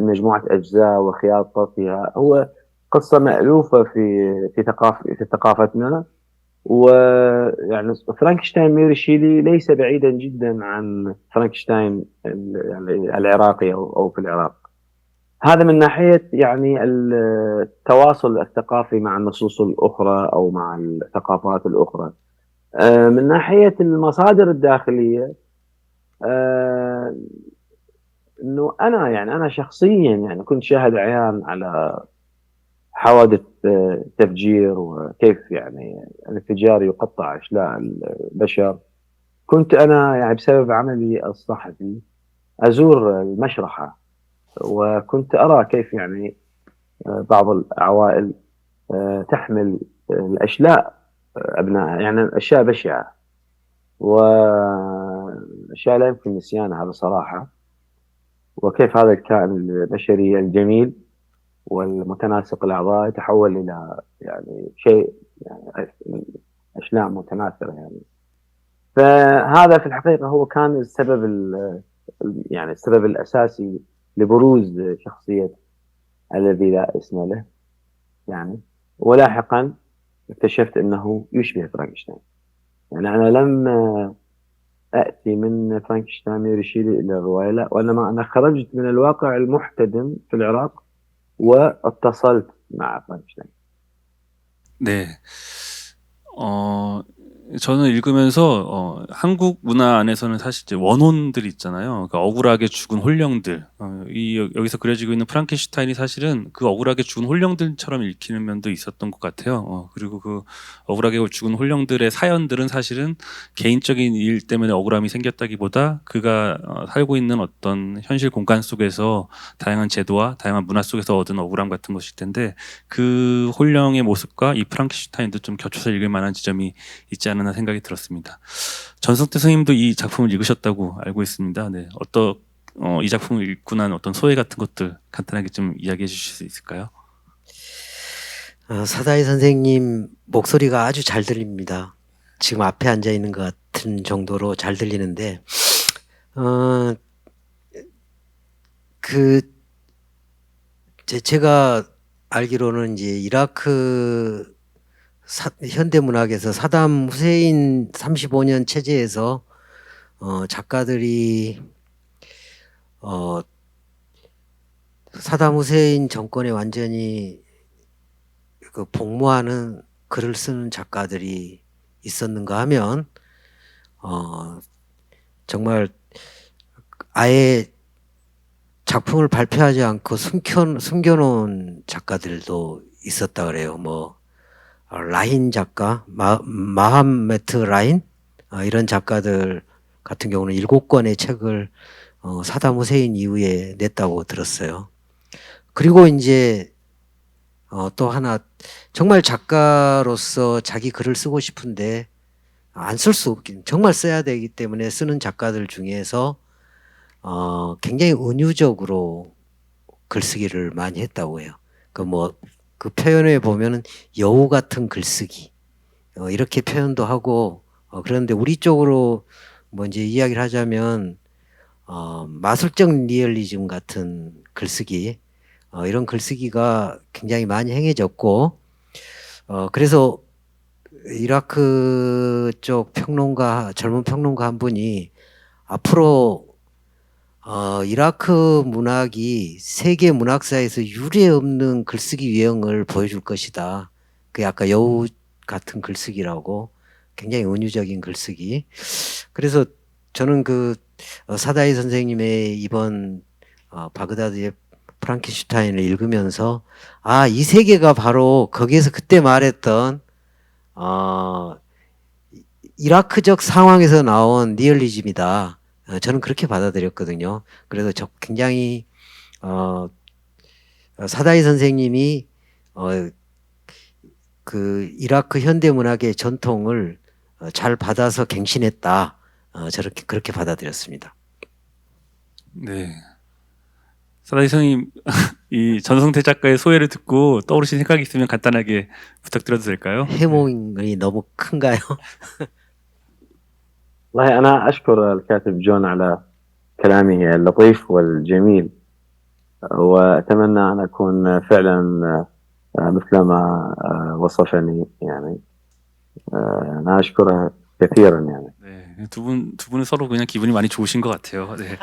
مجموعة أجزاء وخياطتها، هو قصة مألوفة في ثقافتنا. ويعني فرانكشتاين ميرشيلي ليس بعيدا جدا عن فرانكشتاين يعني العراقي أو في العراق. هذا من ناحية يعني التواصل الثقافي مع النصوص الأخرى أو مع الثقافات الأخرى. من ناحية المصادر الداخلية، انه انا شخصيا يعني كنت شاهد عيان على حوادث تفجير، وكيف يعني الانفجار يقطع اشلاء البشر. كنت انا يعني بسبب عملي الصحفي ازور المشرحة، وكنت ارى كيف يعني بعض العوائل تحمل الاشلاء ابنائها، يعني اشياء بشعة واشياء لا يمكن نسيانها بصراحة. وكيف هذا الكائن البشري الجميل والمتناسق الأعضاء يتحول إلى يعني شيء، يعني أشلاء متناثرة يعني. فهذا في الحقيقة هو كان السبب يعني السبب الأساسي لبروز شخصية الذي لا اسم له يعني. ولاحقا اكتشفت أنه يشبه فرانكشتاين. يعني أنا لم أتي من فرانكشتاين ميرشيلي إلى الرواية، لا، وإنما أنا خرجت من الواقع المحتدم في العراق واتصلت مع فرانكشتاين. 네. 저는 읽으면서 한국 문화 안에서는 사실 이제 원혼들 있잖아요. 그러니까 억울하게 죽은 홀령들. 여기서 그려지고 있는 프랑켄슈타인이 사실은 그 억울하게 죽은 홀령들처럼 읽히는 면도 있었던 것 같아요. 그리고 그 억울하게 죽은 홀령들의 사연들은 사실은 개인적인 일 때문에 억울함이 생겼다기보다 그가 살고 있는 어떤 현실 공간 속에서 다양한 제도와 다양한 문화 속에서 얻은 억울함 같은 것일 텐데, 그 홀령의 모습과 이 프랑켄슈타인도 좀 겹쳐서 읽을 만한 지점이 있지 않나 생각이 들었습니다. 전성태 선생님도 이 작품을 읽으셨다고 알고 있습니다. 네, 이 작품을 읽고 난 어떤 소회 같은 것들 간단하게 좀 이야기해 주실 수 있을까요? 사다이 선생님 목소리가 아주 잘 들립니다. 지금 앞에 앉아 있는 것 같은 정도로 잘 들리는데, 제가 알기로는 이제 이라크 현대문학에서 사담 후세인 35년 체제에서 작가들이 사담 후세인 정권에 완전히 그 복무하는 글을 쓰는 작가들이 있었는가 하면 정말 아예 작품을 발표하지 않고 숨겨놓은 작가들도 있었다 그래요. 뭐 라인 작가, 마함메트 라인 이런 작가들 같은 경우는 7권의 책을 사담 후세인 이후에 냈다고 들었어요. 그리고 이제 또 하나 정말 작가로서 자기 글을 쓰고 싶은데 안 쓸 수 없긴 정말 써야 되기 때문에 쓰는 작가들 중에서 굉장히 은유적으로 글쓰기를 많이 했다고 해요. 그 표현에 보면은 여우 같은 글쓰기 이렇게 표현도 하고 그런데 우리 쪽으로 뭐 이제 이야기를 하자면 마술적 리얼리즘 같은 글쓰기 이런 글쓰기가 굉장히 많이 행해졌고 그래서 이라크 쪽 평론가 젊은 평론가 한 분이 앞으로 이라크 문학이 세계 문학사에서 유례없는 글쓰기 유형을 보여줄 것이다. 그게 아까 여우 같은 글쓰기라고 굉장히 은유적인 글쓰기. 그래서 저는 그 사다이 선생님의 이번 바그다드의 프랑켄슈타인을 읽으면서 이 세계가 바로 거기에서 그때 말했던 이라크적 상황에서 나온 리얼리즘이다. 저는 그렇게 받아들였거든요. 그래서 굉장히 사다이 선생님이 그 이라크 현대 문학의 전통을 잘 받아서 갱신했다. 저렇게 그렇게 받아들였습니다. 네. 사다이 선생님, 이 전성태 작가의 소회를 듣고 떠오르신 생각이 있으면 간단하게 부탁드려도 될까요? 해몽이 너무 큰가요? والله أنا أشكر الكاتب جون على كلامه اللطيف والجميل وأتمنى أن أكون فعلا مثل ما وصفني يعني أنا أشكره كثيرا يعني. 네, 두 분은 서로 그냥 기분이 많이 좋으신 것 같아요. 네.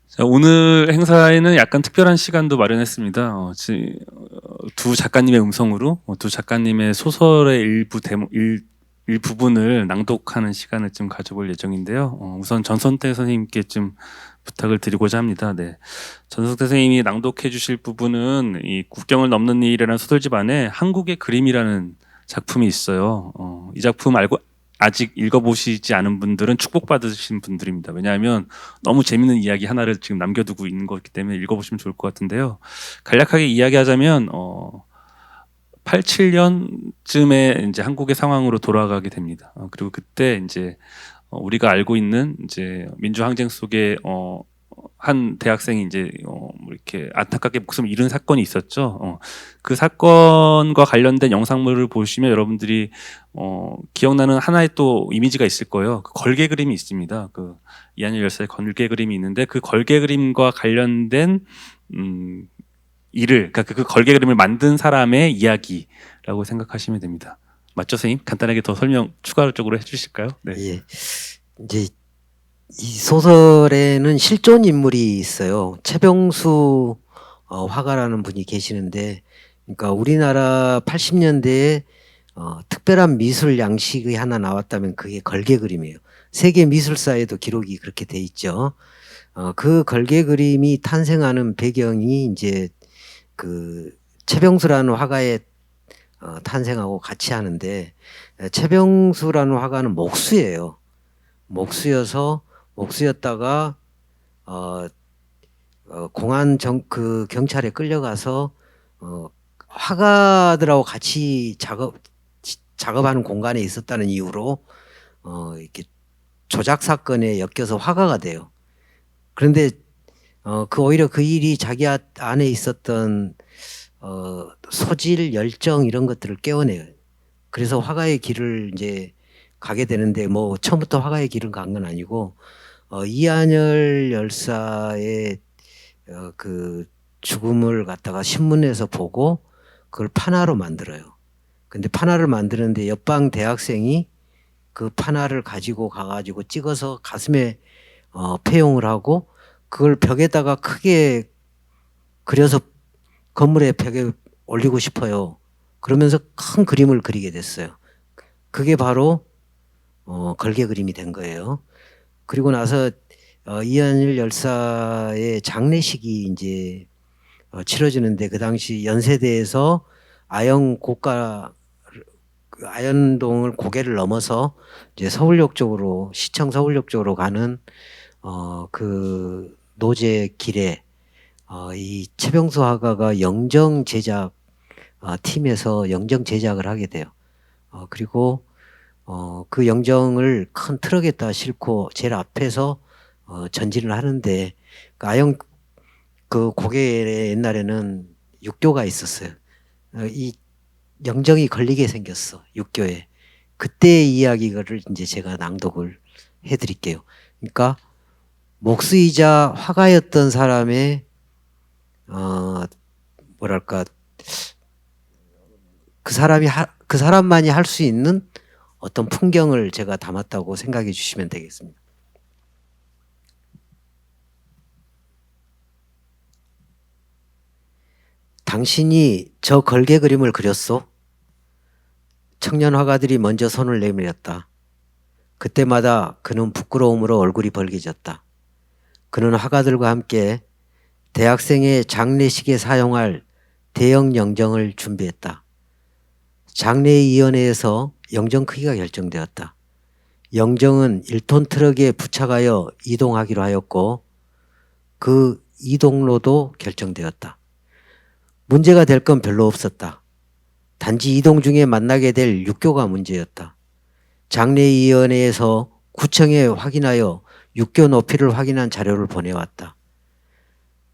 자, 오늘 행사에는 약간 특별한 시간도 마련했습니다. 두 작가님의 음성으로 두 작가님의 소설의 일부분을 낭독하는 시간을 좀 가져볼 예정인데요. 우선 전선태 선생님께 좀 부탁을 드리고자 합니다. 네. 전선태 선생님이 낭독해 주실 부분은 이 국경을 넘는 일이라는 소설집 안에 한국의 그림이라는 작품이 있어요. 이 작품 아직 읽어보시지 않은 분들은 축복받으신 분들입니다. 왜냐하면 너무 재밌는 이야기 하나를 지금 남겨두고 있는 거기 때문에 읽어보시면 좋을 것 같은데요. 간략하게 이야기하자면 87년쯤에 이제 한국의 상황으로 돌아가게 됩니다. 그리고 그때 이제 우리가 알고 있는 이제 민주항쟁 속에 한 대학생이 이제 이렇게 안타깝게 목숨을 잃은 사건이 있었죠. 그 사건과 관련된 영상물을 보시면 여러분들이 기억나는 하나의 또 이미지가 있을 거예요. 그 걸개 그림이 있습니다. 그 이한열 열사의 걸개 그림이 있는데 그 걸개 그림과 관련된 그러니까 그 걸개 그림을 만든 사람의 이야기라고 생각하시면 됩니다. 맞죠, 선생님? 간단하게 더 설명 추가적으로 해주실까요? 네. 예. 이제 이 소설에는 실존 인물이 있어요. 최병수 화가라는 분이 계시는데, 그러니까 우리나라 80년대에 특별한 미술 양식이 하나 나왔다면 그게 걸개 그림이에요. 세계 미술사에도 기록이 그렇게 돼 있죠. 그 걸개 그림이 탄생하는 배경이 이제 그 최병수라는 화가의 탄생하고 같이 하는데, 최병수라는 화가는 목수예요. 목수였다가 공안 그 경찰에 끌려가서 화가들하고 같이 작업하는 공간에 있었다는 이유로 이렇게 조작 사건에 엮여서 화가가 돼요. 그런데 오히려 그 일이 자기 안에 있었던 소질, 열정 이런 것들을 깨워내요. 그래서 화가의 길을 이제 가게 되는데 뭐 처음부터 화가의 길을 간 건 아니고 이한열 열사의 그 죽음을 갖다가 신문에서 보고 그걸 판화로 만들어요. 근데 판화를 만드는데 옆방 대학생이 그 판화를 가지고 가가지고 찍어서 가슴에 폐용을 하고 그걸 벽에다가 크게 그려서 건물의 벽에 올리고 싶어요. 그러면서 큰 그림을 그리게 됐어요. 그게 바로 걸개 그림이 된 거예요. 그리고 나서 이한일 열사의 장례식이 이제 치러지는데 그 당시 연세대에서 아영 고가 그 아현동을 고개를 넘어서 이제 서울역 쪽으로 시청 서울역 쪽으로 가는 그 노제 길에 이 최병수 화가가 영정 제작 팀에서 영정 제작을 하게 돼요. 그리고 그 영정을 큰 트럭에다 싣고 제일 앞에서 전진을 하는데 그 아영 그 고개에 옛날에는 육교가 있었어요. 이 영정이 걸리게 생겼어, 육교에. 그때의 이야기를 이제 제가 낭독을 해드릴게요. 그러니까 목수이자 화가였던 사람의 뭐랄까 그 사람만이 할 수 있는 어떤 풍경을 제가 담았다고 생각해 주시면 되겠습니다. 당신이 저 걸개 그림을 그렸소? 청년 화가들이 먼저 손을 내밀었다. 그때마다 그는 부끄러움으로 얼굴이 벌개졌다. 그는 화가들과 함께 대학생의 장례식에 사용할 대형 영정을 준비했다. 장례위원회에서 영정 크기가 결정되었다. 영정은 1톤 트럭에 부착하여 이동하기로 하였고 그 이동로도 결정되었다. 문제가 될 건 별로 없었다. 단지 이동 중에 만나게 될 육교가 문제였다. 장례위원회에서 구청에 확인하여 육교 높이를 확인한 자료를 보내왔다.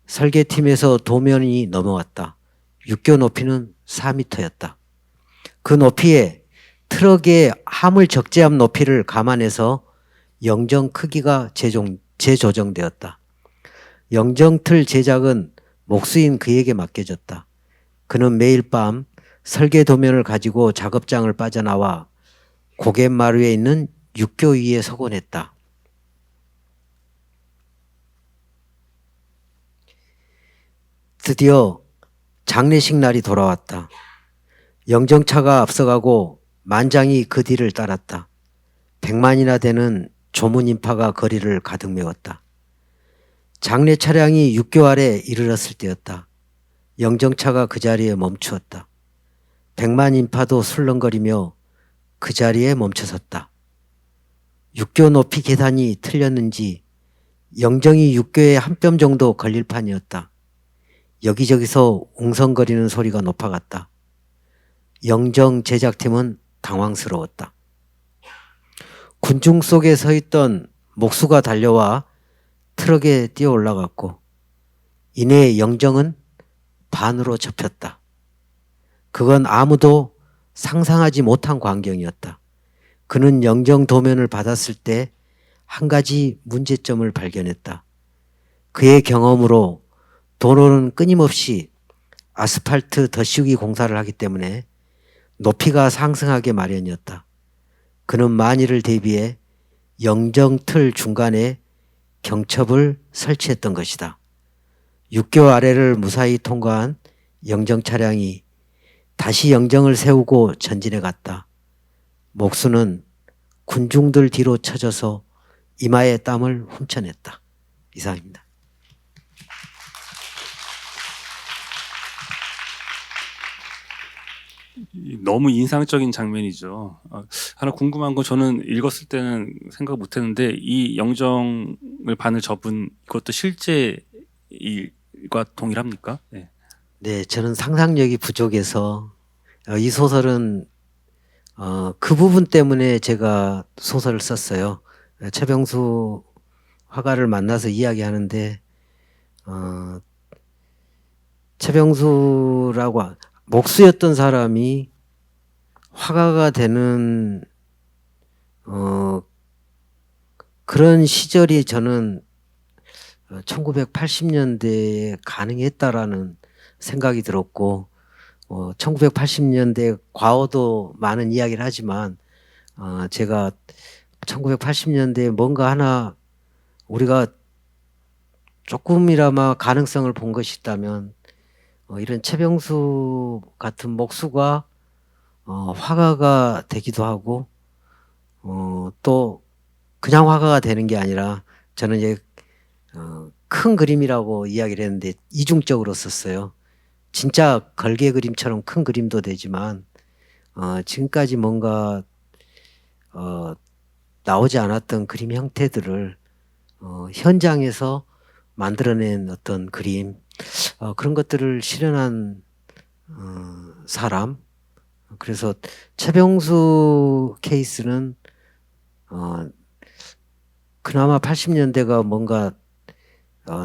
설계팀에서 도면이 넘어왔다. 육교 높이는 4m였다. 그 높이에 트럭의 화물 적재함 높이를 감안해서 영정 크기가 재조정되었다. 영정틀 제작은 목수인 그에게 맡겨졌다. 그는 매일 밤 설계 도면을 가지고 작업장을 빠져나와 고갯마루에 있는 육교 위에 서곤 했다. 드디어 장례식 날이 돌아왔다. 영정차가 앞서가고 만장이 그 뒤를 따랐다. 100만이나 되는 조문 인파가 거리를 가득 메웠다. 장례 차량이 육교 아래 이르렀을 때였다. 영정차가 그 자리에 멈추었다. 100만 인파도 술렁거리며 그 자리에 멈춰섰다. 육교 높이 계단이 틀렸는지 영정이 육교에 한 뼘 정도 걸릴 판이었다. 여기저기서 웅성거리는 소리가 높아갔다. 영정 제작팀은 당황스러웠다. 군중 속에 서 있던 목수가 달려와 트럭에 뛰어 올라갔고 이내 영정은 반으로 접혔다. 그건 아무도 상상하지 못한 광경이었다. 그는 영정 도면을 받았을 때 한 가지 문제점을 발견했다. 그의 경험으로 도로는 끊임없이 아스팔트 덧씌우기 공사를 하기 때문에 높이가 상승하게 마련이었다. 그는 만일을 대비해 영정틀 중간에 경첩을 설치했던 것이다. 육교 아래를 무사히 통과한 영정 차량이 다시 영정을 세우고 전진해 갔다. 목수는 군중들 뒤로 쳐져서 이마에 땀을 훔쳐냈다. 이상입니다. 너무 인상적인 장면이죠. 하나 궁금한 건 저는 읽었을 때는 생각 못했는데 이 영정을 반을 접은 그것도 실제 일과 동일합니까? 네. 네, 저는 상상력이 부족해서 이 소설은 그 부분 때문에 제가 소설을 썼어요. 최병수 화가를 만나서 이야기하는데 최병수라고 목수였던 사람이 화가가 되는 그런 시절이 저는 1980년대에 가능했다라는 생각이 들었고 1980년대 과거도 많은 이야기를 하지만 제가 1980년대에 뭔가 하나 우리가 조금이나마 가능성을 본 것이 있다면 이런 최병수 같은 목수가 화가가 되기도 하고 또 그냥 화가가 되는 게 아니라 저는 이제 큰 그림이라고 이야기를 했는데 이중적으로 썼어요. 진짜 걸개 그림처럼 큰 그림도 되지만 지금까지 뭔가 나오지 않았던 그림 형태들을 현장에서 만들어낸 어떤 그림 그런 것들을 실현한 사람. 그래서 최병수 케이스는 그나마 80년대가 뭔가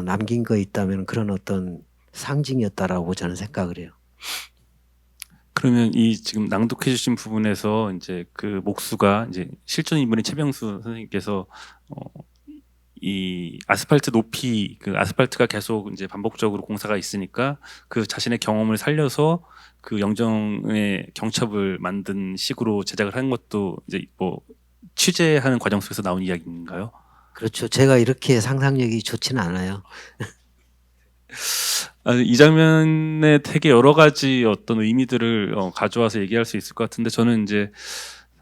남긴 거 있다면 그런 어떤 상징이었다라고 저는 생각을 해요. 그러면 이 지금 낭독해 주신 부분에서 이제 그 목수가 이제 실존 인물인 최병수 선생님께서 이 아스팔트 높이 그 아스팔트가 계속 이제 반복적으로 공사가 있으니까 그 자신의 경험을 살려서 그 영정의 경첩을 만든 식으로 제작을 한 것도 이제 뭐 취재하는 과정 속에서 나온 이야기인가요? 그렇죠. 제가 이렇게 상상력이 좋지는 않아요. 이 장면에 되게 여러 가지 어떤 의미들을 가져와서 얘기할 수 있을 것 같은데 저는 이제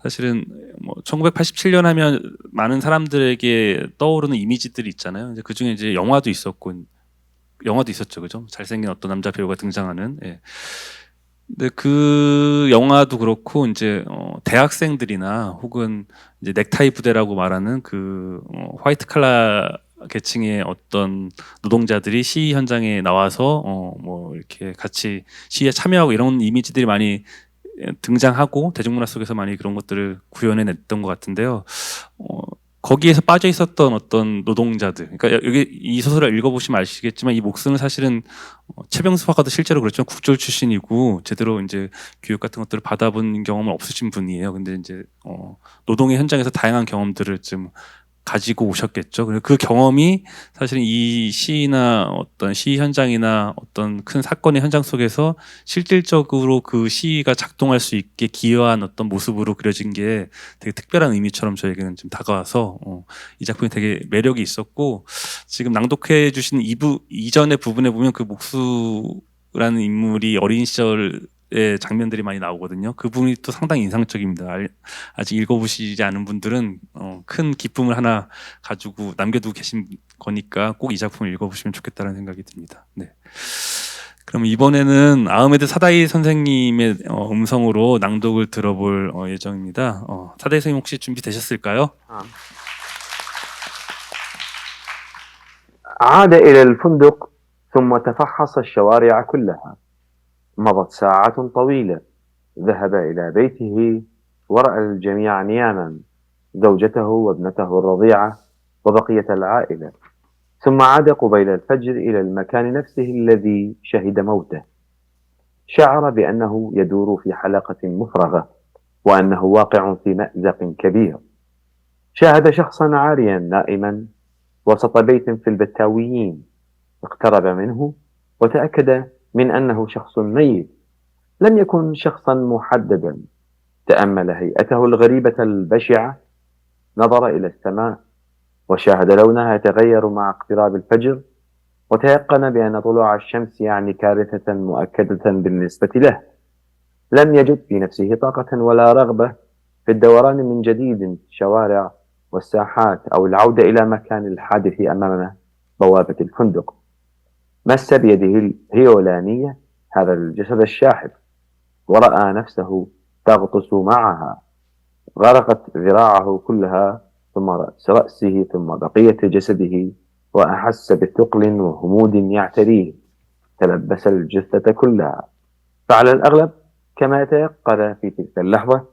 사실은 뭐 1987년 하면 많은 사람들에게 떠오르는 이미지들이 있잖아요. 이제 그 중에 이제 영화도 있었죠, 그죠? 잘생긴 어떤 남자 배우가 등장하는. 예. 근데 그 영화도 그렇고 이제 대학생들이나 혹은 이제 넥타이 부대라고 말하는 그 화이트 칼라 계층의 어떤 노동자들이 시위 현장에 나와서 뭐 이렇게 같이 시위에 참여하고 이런 이미지들이 많이 등장하고 대중문화 속에서 많이 그런 것들을 구현해냈던 것 같은데요. 거기에서 빠져 있었던 어떤 노동자들, 그러니까 여기 이 소설을 읽어보시면 아시겠지만 이 목수는 사실은 최병수 화가도 실제로 그렇죠. 국졸 출신이고 제대로 이제 교육 같은 것들을 받아본 경험은 없으신 분이에요. 근데 이제 노동의 현장에서 다양한 경험들을 좀 가지고 오셨겠죠. 그리고 그 경험이 사실은 이 시위나 어떤 시위 현장이나 어떤 큰 사건의 현장 속에서 실질적으로 그 시위가 작동할 수 있게 기여한 어떤 모습으로 그려진 게 되게 특별한 의미처럼 저에게는 좀 다가와서 이 작품이 되게 매력이 있었고 지금 낭독해 주신 이전의 부분에 보면 그 목수라는 인물이 어린 시절 의 장면들이 많이 나오거든요. 그 부분이 또 상당히 인상적입니다. 아직 읽어보시지 않은 분들은 큰 기쁨을 하나 가지고 남겨두고 계신 거니까 꼭 이 작품을 읽어보시면 좋겠다는 생각이 듭니다. 네. 그럼 이번에는 아흐메드 사다이 선생님의 음성으로 낭독을 들어볼 예정입니다. 사다이 선생님 혹시 준비되셨을까요? عاد إلى الفندق ثم تفحص الشوارع كلها. مضت ساعات طويلة. ذهب إلى بيته ورأى الجميع نياما، زوجته وابنته الرضيعة وبقية العائلة. ثم عاد قبيل الفجر إلى المكان نفسه الذي شهد موته. شعر بأنه يدور في حلقة مفرغة وأنه واقع في مأزق كبير. شاهد شخصا عاريا نائما وسط بيت في البتاويين. اقترب منه وتأكد من أنه شخص ميت. لم يكن شخصا محددا. تأمل هيئته الغريبة البشعة. نظر إلى السماء وشاهد لونها يتغير مع اقتراب الفجر، وتيقن بأن طلوع الشمس يعني كارثة مؤكدة بالنسبة له. لم يجد في نفسه طاقة ولا رغبة في الدوران من جديد في الشوارع والساحات أو العودة إلى مكان الحادث أمام بوابة الفندق. مس بيده الهيولانية هذا الجسد الشاحب ورأى نفسه تغطس معها. غرقت ذراعه كلها ثم رأسه ثم بقية جسده، وأحس بثقل وهمود يعتريه. تلبس الجثة كلها، فعلى الأغلب كما تيقن في تلك اللحظة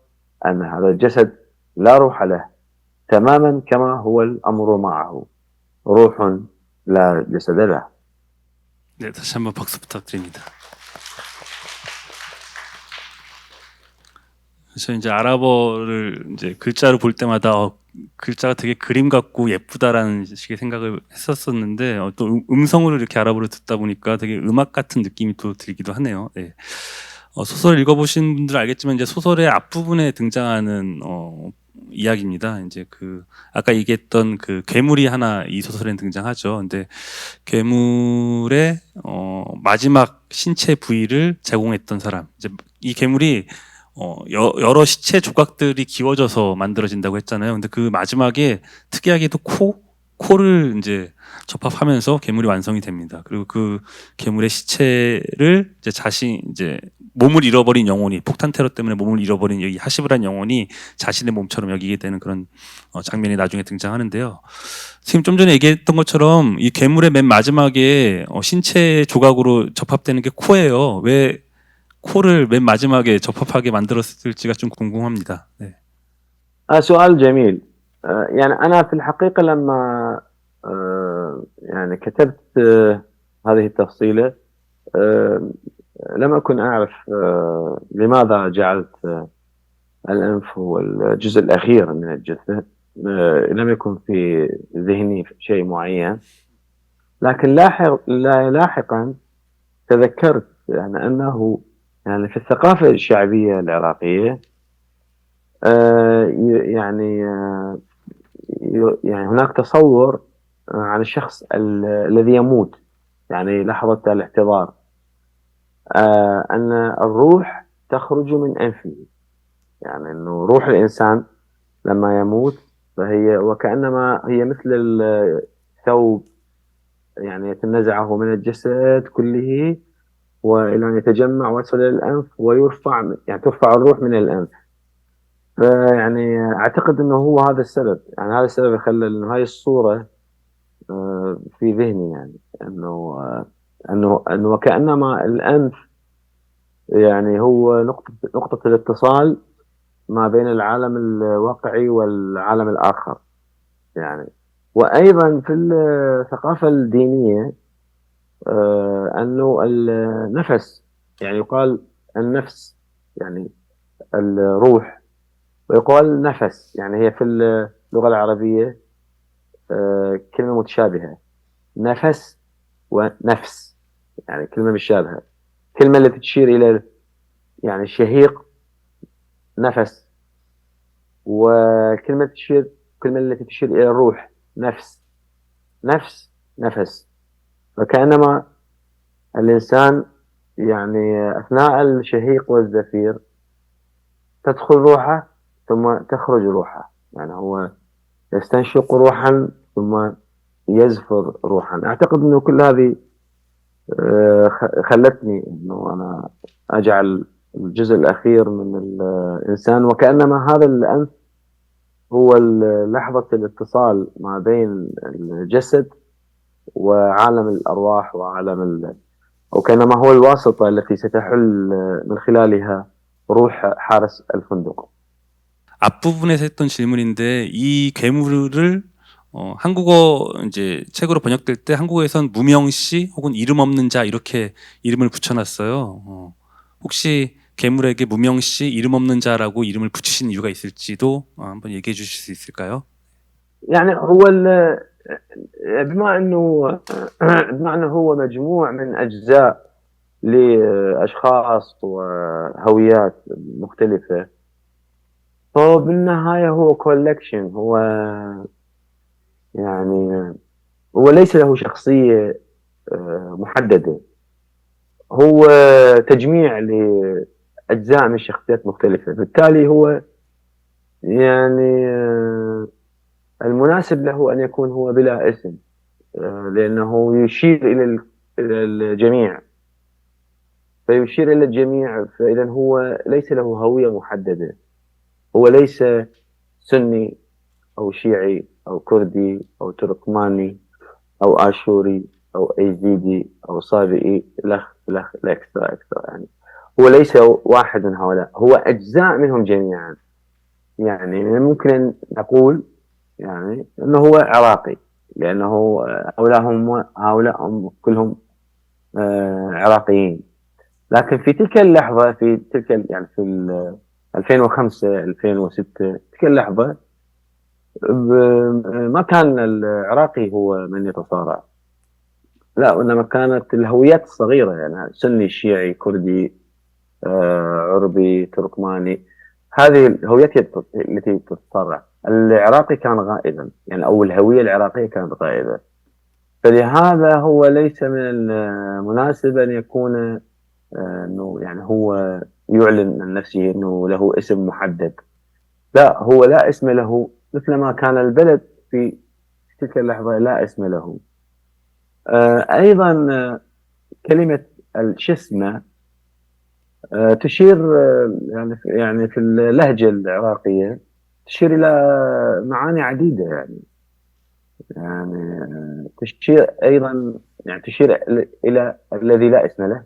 أن هذا الجسد لا روح له، تماما كما هو الأمر معه. روح لا جسد له. 네, 다시 한번 박수 부탁드립니다. 저 이제 아랍어를 이제 글자로 볼 때마다 글자가 되게 그림 같고 예쁘다라는 식의 생각을 했었었는데 또 음성으로 이렇게 아랍어를 듣다 보니까 되게 음악 같은 느낌이 또 들기도 하네요. 네. 소설 읽어보신 분들 알겠지만 이제 소설의 앞부분에 등장하는 이야기입니다. 이제 아까 얘기했던 괴물이 하나 이 소설에 등장하죠. 근데 괴물의 마지막 신체 부위를 제공했던 사람. 이제 이 괴물이 여러 시체 조각들이 기워져서 만들어진다고 했잖아요. 근데 그 마지막에 특이하게도 코를 이제 접합하면서 괴물이 완성이 됩니다. 그리고 그 괴물의 시체를 이제 몸을 잃어버린 영혼이, 폭탄 테러 때문에 몸을 잃어버린 이 하시브란 영혼이 자신의 몸처럼 여기게 되는 그런 장면이 나중에 등장하는데요. 지금 좀 전에 얘기했던 것처럼 이 괴물의 맨 마지막에 신체 조각으로 접합되는 게 코예요. 왜 코를 맨 마지막에 접합하게 만들었을지가 좀 궁금합니다. 네. سؤال جميل. يعني أنا في الحقيقة لما يعني كتبت هذه التفصيلة لم أكن أعرف لماذا جعلت الأنف هو الجزء الأخير من الجثة. لم يكن في ذهني شيء معين، لكن لاحقا تذكرت يعني أنه يعني في الثقافة الشعبية العراقية يعني هناك تصور عن الشخص الذي يموت، يعني لحظة الاحتضار، أن الروح تخرج من أنفه. يعني أنه روح الإنسان لما يموت فهي وكأنما هي مثل الثوب، يعني يتنزعه من الجسد كله وإلى أن يتجمع ويصل إلى الأنف ويرفع، يعني ترفع الروح من الأنف. فيعني أعتقد أنه هو هذا السبب، يعني هذا السبب خلى إنه هاي الصورة في ذهني، يعني أنه وكأنما الأنف يعني هو نقطة الاتصال ما بين العالم الواقعي والعالم الآخر. يعني وأيضا في الثقافة الدينية أنه النفس، يعني يقال النفس يعني الروح، ويقال نفس، يعني هي في اللغة العربية كلمة متشابهة، نفس ونفس، يعني كلمة مشابهة. كلمة التي تشير إلى يعني الشهيق نفس، وكلمة التي تشير إلى الروح نفس نفس. فكأنما الإنسان يعني أثناء الشهيق والزفير تدخل روحه ثم تخرج روحه، يعني هو يستنشق روحا ثم يزفر روحا. أعتقد أنه كل هذه خلتني أنه أنا أجعل الجزء الأخير من الإنسان وكأنما هذا الأنف هو لحظة الاتصال ما بين الجسد وعالم الأرواح وعالم وكأنما هو الواسطة التي ستحل من خلالها روح حارس الفندق. 앞부분에서 했던 질문인데 이 괴물을 한국어 이제 책으로 번역될 때 한국어에선 무명시 혹은 이름 없는 자 이렇게 이름을 붙여놨어요. 혹시 괴물에게 무명시 이름 없는 자라고 이름을 붙이신 이유가 있을지도 한번 얘기해 주실 수 있을까요? يعني هو بما انه هو مجموع من اجزاء لاشخاص وهويات مختلفة، فهو بالنهاية هو كولكشن، هو يعني هو ليس له شخصية محددة، هو تجميع لأجزاء من شخصيات مختلفة. بالتالي هو يعني المناسب له أن يكون هو بلا اسم، لأنه يشير إلى الجميع، فيشير إلى الجميع، فإذا هو ليس له هوية محددة، هو ليس سني أو شيعي أو كردي أو تركماني أو آشوري أو أيزيدي أو صابئي الأكثر يعني هو ليس واحد من هؤلاء، هو أجزاء منهم جميعا. يعني ممكن أن نقول يعني أنه هو عراقي، لأنه هؤلاء كلهم عراقيين، لكن في تلك اللحظة في 2005 2006 تلك اللحظة ما كان العراقي هو من يتصارع، لا، وإنما كانت الهويات الصغيرة، يعني سني شيعي كردي عربي تركماني. هذه هويتي التي تتصرف. العراقي كان غائبا يعني، أو الهوية العراقية كانت غائبة، فلهذا هو ليس من المناسب أن يكون أنه يعني هو يعلن عن نفسه أنه له اسم محدد. لا، هو لا اسم له، مثلما كان البلد في تلك اللحظة لا اسم له. أيضا كلمة الشسمة تشير يعني في اللهجة العراقية تشير إلى معاني عديدة يعني تشير أيضا، يعني تشير إلى الذي لا اسم له،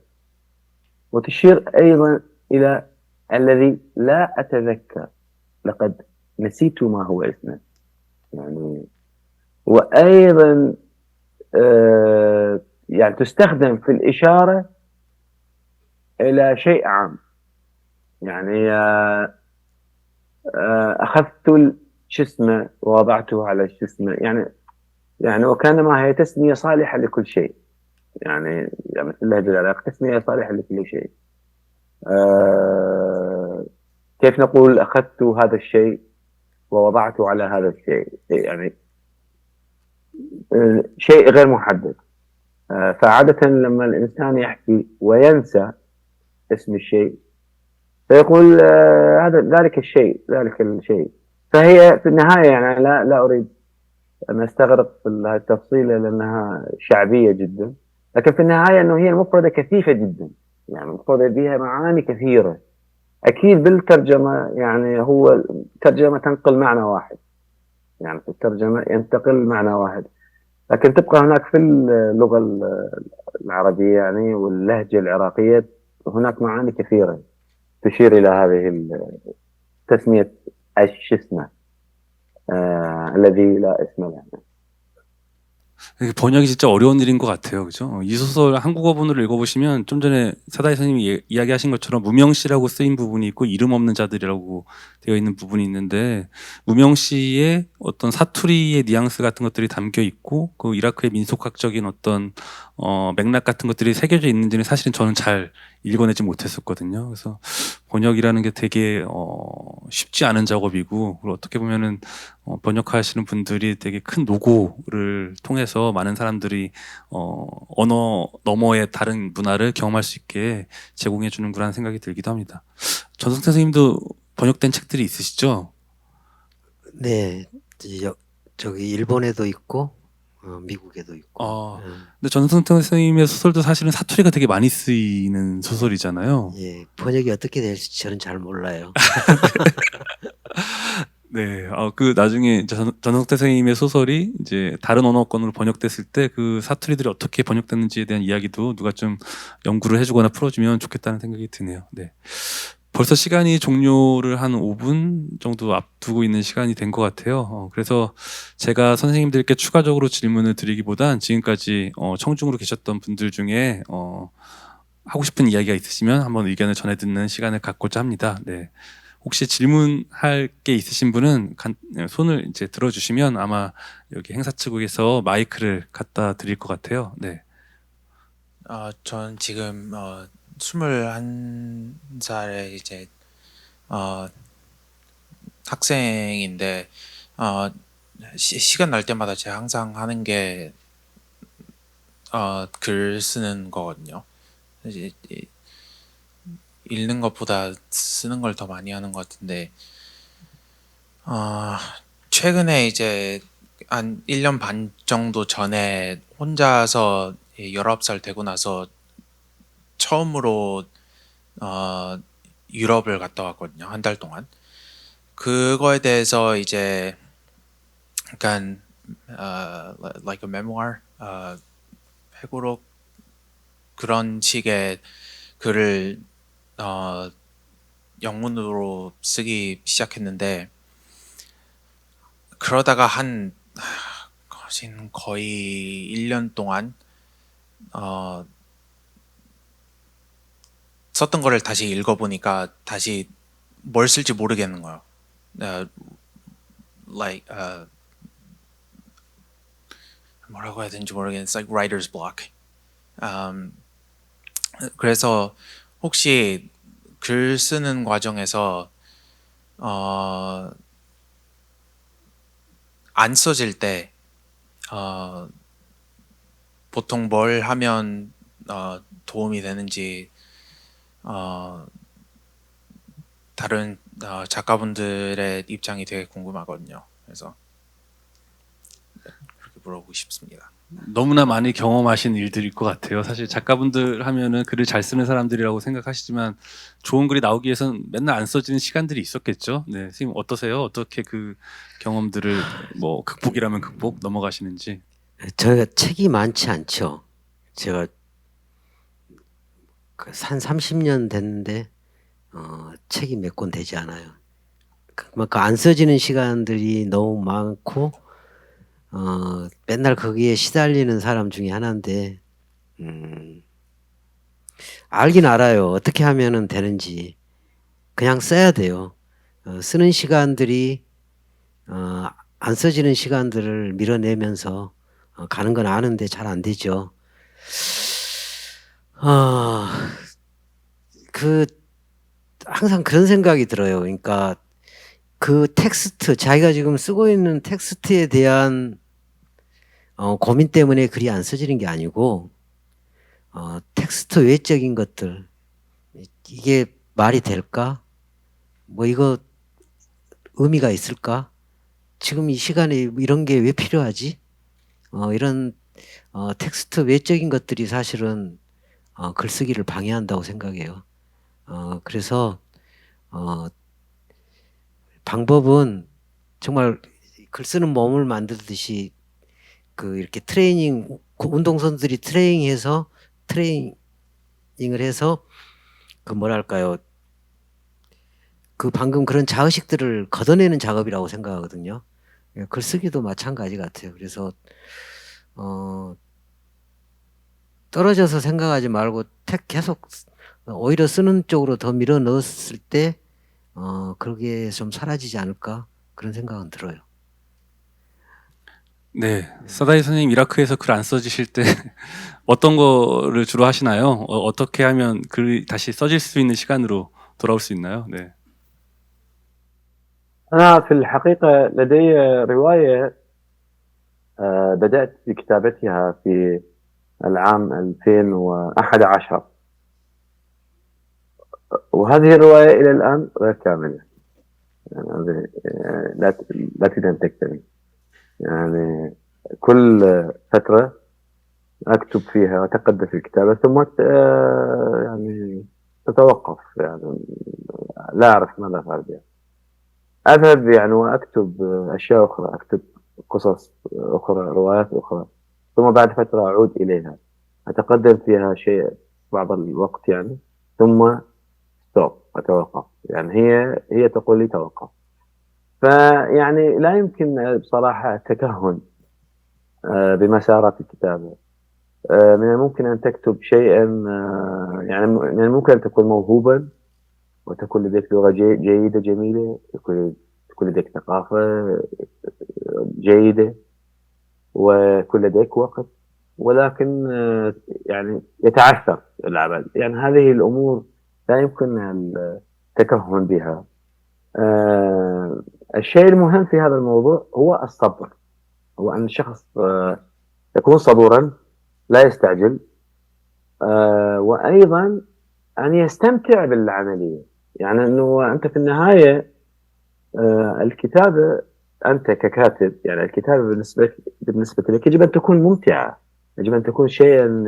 وتشير أيضا إلى الذي لا أتذكر، لقد نسيت ما هو اسمه يعني. وأيضا يعني تستخدم في الإشارة إلى شيء عام، يعني أخذت الجسم ووضعته على الجسم، يعني وكانما هي تسمية صالحة لكل شيء، يعني مثل اللهجة العراقية تسمية صالحة لكل شيء. كيف نقول أخذت هذا الشيء ووضعته على هذا الشيء، يعني شيء غير محدد. فعادة لما الإنسان يحكي وينسى اسم الشيء فيقول هذا ذلك الشيء. فهي في النهاية يعني لا أريد أن أستغرق في التفصيلة لأنها شعبية جدا، لكن في النهاية أنه هي المفردة كثيفة جدا، يعني المفردة بها معاني كثيرة. أكيد بالترجمة يعني هو الترجمة تنقل معنى واحد، يعني في الترجمة ينتقل معنى واحد، لكن تبقى هناك في اللغة العربية يعني واللهجة العراقية هناك معاني كثيرة تشير إلى هذه تسمية الشسمة الذي لا اسم له. 이게 번역이 진짜 어려운 일인 것 같아요, 그죠? 이 소설 한국어본으로 읽어보시면 좀 전에 사다이 선생님이 이야기하신 것처럼 무명시라고 쓰인 부분이 있고 이름 없는 자들이라고 되어 있는 부분이 있는데, 무명시의 어떤 사투리의 뉘앙스 같은 것들이 담겨 있고 그 이라크의 민속학적인 어떤 맥락 같은 것들이 새겨져 있는지는 사실은 저는 잘 읽어내지 못했었거든요. 그래서 번역이라는 게 되게 쉽지 않은 작업이고, 그리고 어떻게 보면은 번역하시는 분들이 되게 큰 노고를 통해서 많은 사람들이 언어 너머의 다른 문화를 경험할 수 있게 제공해 주는 거라는 생각이 들기도 합니다. 전성태 선생님도 번역된 책들이 있으시죠? 네, 저기 일본에도 있고 미국에도 있고. 근데 전성태 선생님의 소설도 사실은 사투리가 되게 많이 쓰이는 소설이잖아요. 예, 번역이 어떻게 될지 저는 잘 몰라요. 네, 그 나중에 전성태 선생님의 소설이 이제 다른 언어권으로 번역됐을 때 그 사투리들이 어떻게 번역됐는지에 대한 이야기도 누가 좀 연구를 해주거나 풀어주면 좋겠다는 생각이 드네요. 네. 벌써 시간이 종료를 한 5분 정도 앞두고 있는 시간이 된 것 같아요. 그래서 제가 선생님들께 추가적으로 질문을 드리기보단 지금까지 청중으로 계셨던 분들 중에 하고 싶은 이야기가 있으시면 한번 의견을 전해 듣는 시간을 갖고자 합니다. 네. 혹시 질문할 게 있으신 분은 손을 이제 들어주시면 아마 여기 행사 측에서 마이크를 갖다 드릴 것 같아요. 네. 전 지금 21살의 이제 학생인데 시간 날 때마다 제가 항상 하는 게 글 쓰는 거거든요. 이제 읽는 것보다 쓰는 걸 더 많이 하는 것 같은데 최근에 이제 한 1년 반 정도 전에 혼자서 19살 되고 나서 처음으로 유럽을 갔다 왔거든요. 한 달 동안. 그거에 대해서 이제 약간 like a memoir, 회고록 그런 식의 글을 영문으로 쓰기 시작했는데, 그러다가 거의 1년 동안 썼던 거를 다시 읽어보니까 다시 뭘 쓸지 모르겠는 거예요. 뭐라고 해야 되는지 모르겠는데 it's like writer's block. 그래서 혹시 글 쓰는 과정에서 어, 안 써질 때 어, 보통 뭘 하면 도움이 되는지 어, 다른 작가분들의 입장이 되게 궁금하거든요. 그래서 그렇게 물어보고 싶습니다. 너무나 많이 경험하신 일들일 것 같아요. 사실 작가분들 하면은 글을 잘 쓰는 사람들이라고 생각하시지만 좋은 글이 나오기 위해선 맨날 안 써지는 시간들이 있었겠죠. 네, 선생님 어떠세요? 어떻게 그 경험들을 뭐 극복이라면 극복 넘어가시는지. 저희가 책이 많지 않죠. 제가 한 30년 됐는데 책이 몇 권 되지 않아요. 그만큼 안 써지는 시간들이 너무 많고 맨날 거기에 시달리는 사람 중에 하나인데 알긴 알아요. 어떻게 하면은 되는지. 그냥 써야 돼요. 쓰는 시간들이 안 써지는 시간들을 밀어내면서 가는 건 아는데 잘 안 되죠. 그 항상 그런 생각이 들어요. 그러니까 그 텍스트 자기가 지금 쓰고 있는 텍스트에 대한 고민 때문에 글이 안 써지는 게 아니고 텍스트 외적인 것들 이게 말이 될까? 뭐 이거 의미가 있을까? 지금 이 시간에 이런 게 왜 필요하지? 이런 텍스트 외적인 것들이 사실은 글쓰기를 방해한다고 생각해요. 그래서 방법은 정말 글 쓰는 몸을 만들듯이 그 이렇게 트레이닝 운동선수들이 트레이닝을 해서 그 뭐랄까요 그 방금 그런 자의식들을 걷어내는 작업이라고 생각하거든요. 글쓰기도 마찬가지 같아요. 그래서 떨어져서 생각하지 말고 계속 오히려 쓰는 쪽으로 더 밀어 넣었을 때 그게 좀 사라지지 않을까 그런 생각은 들어요. 네, 사다이 선생님 이라크에서 글 안 써지실 때 어떤 거를 주로 하시나요? 어떻게 하면 글이 다시 써질 수 있는 시간으로 돌아올 수 있나요? 네. أنا في الحقيقة لدي رواية بدأت بكتابتها في العام 2011 وهذه الرواية إلى الآن غير كاملة. يعني لا تقدر تكتمل. يعني كل فترة أكتب فيها وأتقدم في الكتابة ثم يعني تتوقف. يعني لا أعرف ماذا أفعل بها. أذهب يعني وأكتب أشياء أخرى، أكتب قصص أخرى، روايات أخرى، ثم بعد فترة أعود إليها أتقدم فيها شيء بعض الوقت يعني، ثم ستوب أتوقف. يعني هي تقول لي توقف. فيعني لا يمكن بصراحة التكهن بمسارات الكتابة. من الممكن أن تكتب شيئا يعني من الممكن أن تكون موهوبا وتكون لديك لغة جيدة جميلة، تكون لديك ثقافة جيدة ويكون لديك وقت، ولكن يعني يتعثر العمل. يعني هذه الأمور لا يمكن التكهن بها. الشيء المهم في هذا الموضوع هو الصبر، هو أن الشخص يكون صبورا لا يستعجل، وأيضا أن يستمتع بالعملية. يعني أنه أنت في النهاية الكتابة، أنت ككاتب يعني الكتابة بالنسبة لك يجب أن تكون ممتعة، يجب أن تكون شيئا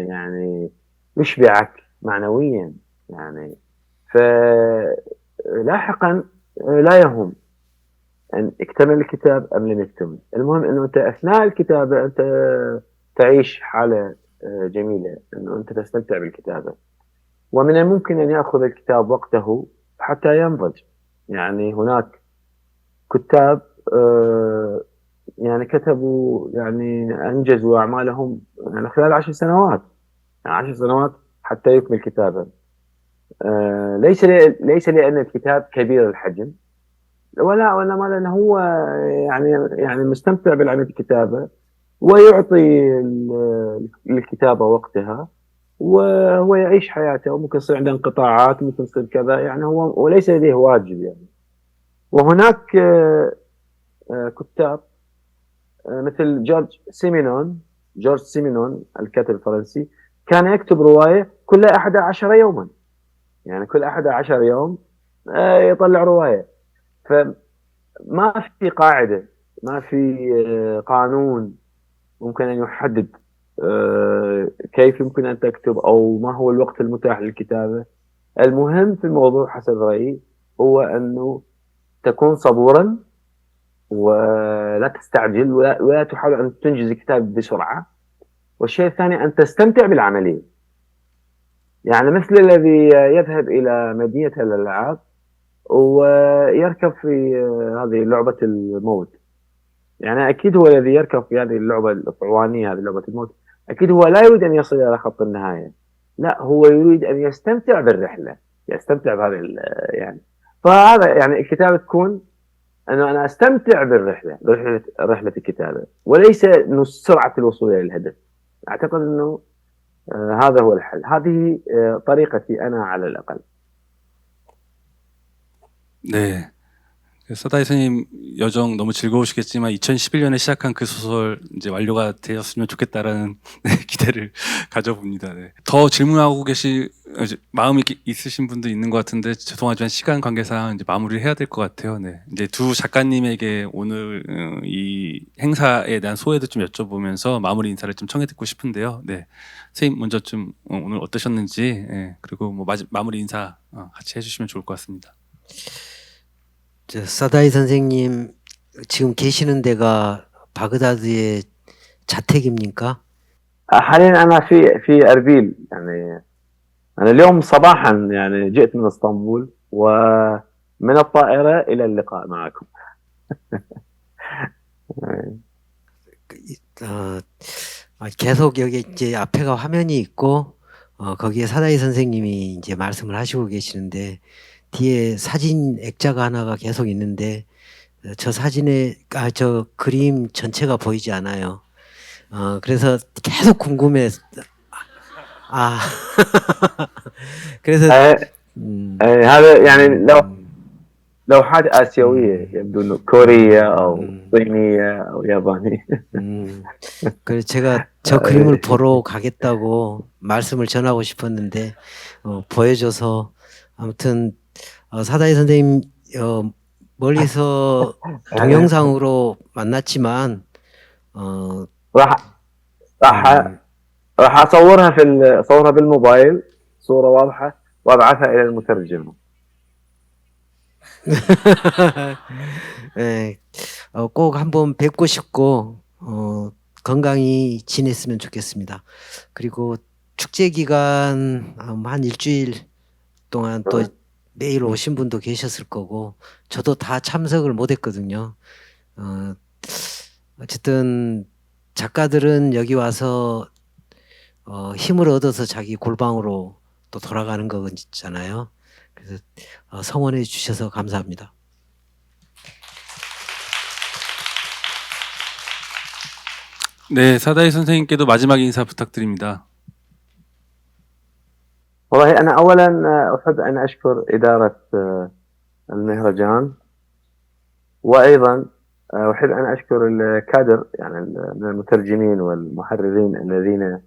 يعني يشبعك معنويا. يعني فلاحقا لا يهم أن اكتمل الكتاب أم لم يكتمل، المهم أنه أنت أثناء الكتابة أنت تعيش حالة جميلة، أنه أنت تستمتع بالكتابة. ومن الممكن أن يأخذ الكتاب وقته حتى ينضج. يعني هناك كتاب يعني كتبوا يعني أنجزوا أعمالهم يعني خلال 10 سنوات، يعني 10 سنوات حتى يكمل كتابا. ليس لأن الكتاب كبير الحجم، ولا لأنه هو يعني مستمتع بالعمل الكتابة ويعطي الكتابة وقتها وهو يعيش حياته، وممكن يصير عنده انقطاعات، ممكن يصير كذا. يعني هو وليس لديه واجب يعني. وهناك كتاب مثل جورج سيمينون الكاتب الفرنسي، كان يكتب رواية كل 11 يوما، يعني كل 11 يوم يطلع رواية. فما في قاعدة، ما في قانون ممكن أن يحدد كيف يمكن أن تكتب أو ما هو الوقت المتاح للكتابة. المهم في الموضوع حسب رأيي هو أنه تكون صبورا ولا تستعجل ولا تحاول أن تنجز الكتاب بسرعة. والشيء الثاني أن تستمتع بالعملية، يعني مثل الذي يذهب إلى مدينة الألعاب ويركب في هذه لعبة الموت. يعني أكيد هو الذي يركب في هذه اللعبة الصعوانية، هذه لعبة الموت، أكيد هو لا يريد أن يصل إلى خط النهاية، لا هو يريد أن يستمتع بالرحلة، يستمتع بهذه يعني. فهذا يعني الكتابة تكون أنه أنا أستمتع بالرحلة، رحلة الكتابة، وليس إنه سرعة الوصول إلى الهدف. أعتقد أنه هذا هو الحل. هذه طريقتي أنا على الأقل. 네. 서다이 선생님 여정 너무 즐거우시겠지만 2011년에 시작한 그 소설 이제 완료가 되었으면 좋겠다라는 네, 기대를 가져봅니다. 네. 더 질문하고 마음이 있으신 분도 있는 것 같은데 죄송하지만 시간 관계상 이제 마무리를 해야 될 것 같아요. 네. 이제 두 작가님에게 오늘 이 행사에 대한 소회도 좀 여쭤보면서 마무리 인사를 좀 청해 듣고 싶은데요. 네. 선생님 먼저 좀 오늘 어떠셨는지 그리고 뭐 마무리 인사 같이 해주시면 좋을 것 같습니다. 사다이 선생님 지금 계시는 데가 바그다드의 자택입니까? حاليا أنا في أربيل. يعني أنا اليوم صباحا يعني جئت من اسطنبول ومن الطائرة إلى اللقاء معكم. 계속 여기 이제 앞에가 화면이 있고 거기에 사다이 선생님이 이제 말씀을 하시고 계시는데 뒤에 사진 액자가 하나가 계속 있는데 저 사진에 저 그림 전체가 보이지 않아요. 그래서 계속 궁금해. 그래서 هذا يعني لوحات آسيوية يبدو أنه كورية أو صينية أو يابانية. 그래서 제가 저 그림을 보러 가겠다고 말씀을 전하고 싶었는데 보여줘서 아무튼 사다이 선생님 멀리서 동영상으로 만났지만 راح أصورها أصورها بالموبايل صورة واضحة وأبعثها إلى المترجم. 네, 꼭 한번 뵙고 싶고 건강히 지냈으면 좋겠습니다. 그리고 축제 기간 한 일주일 동안 또 매일 오신 분도 계셨을 거고 저도 다 참석을 못했거든요. 어쨌든 작가들은 여기 와서 힘을 얻어서 자기 골방으로 또 돌아가는 거잖아요. 그래서 성원해 주셔서 감사합니다. 네, 사다이 선생님께도 마지막 인사 부탁드립니다. والله أنا أولا أحب أن أشكر إدارة المهرجان، وأيضا أحب أن أشكر الكادر يعني من المترجمين والمحررين الذين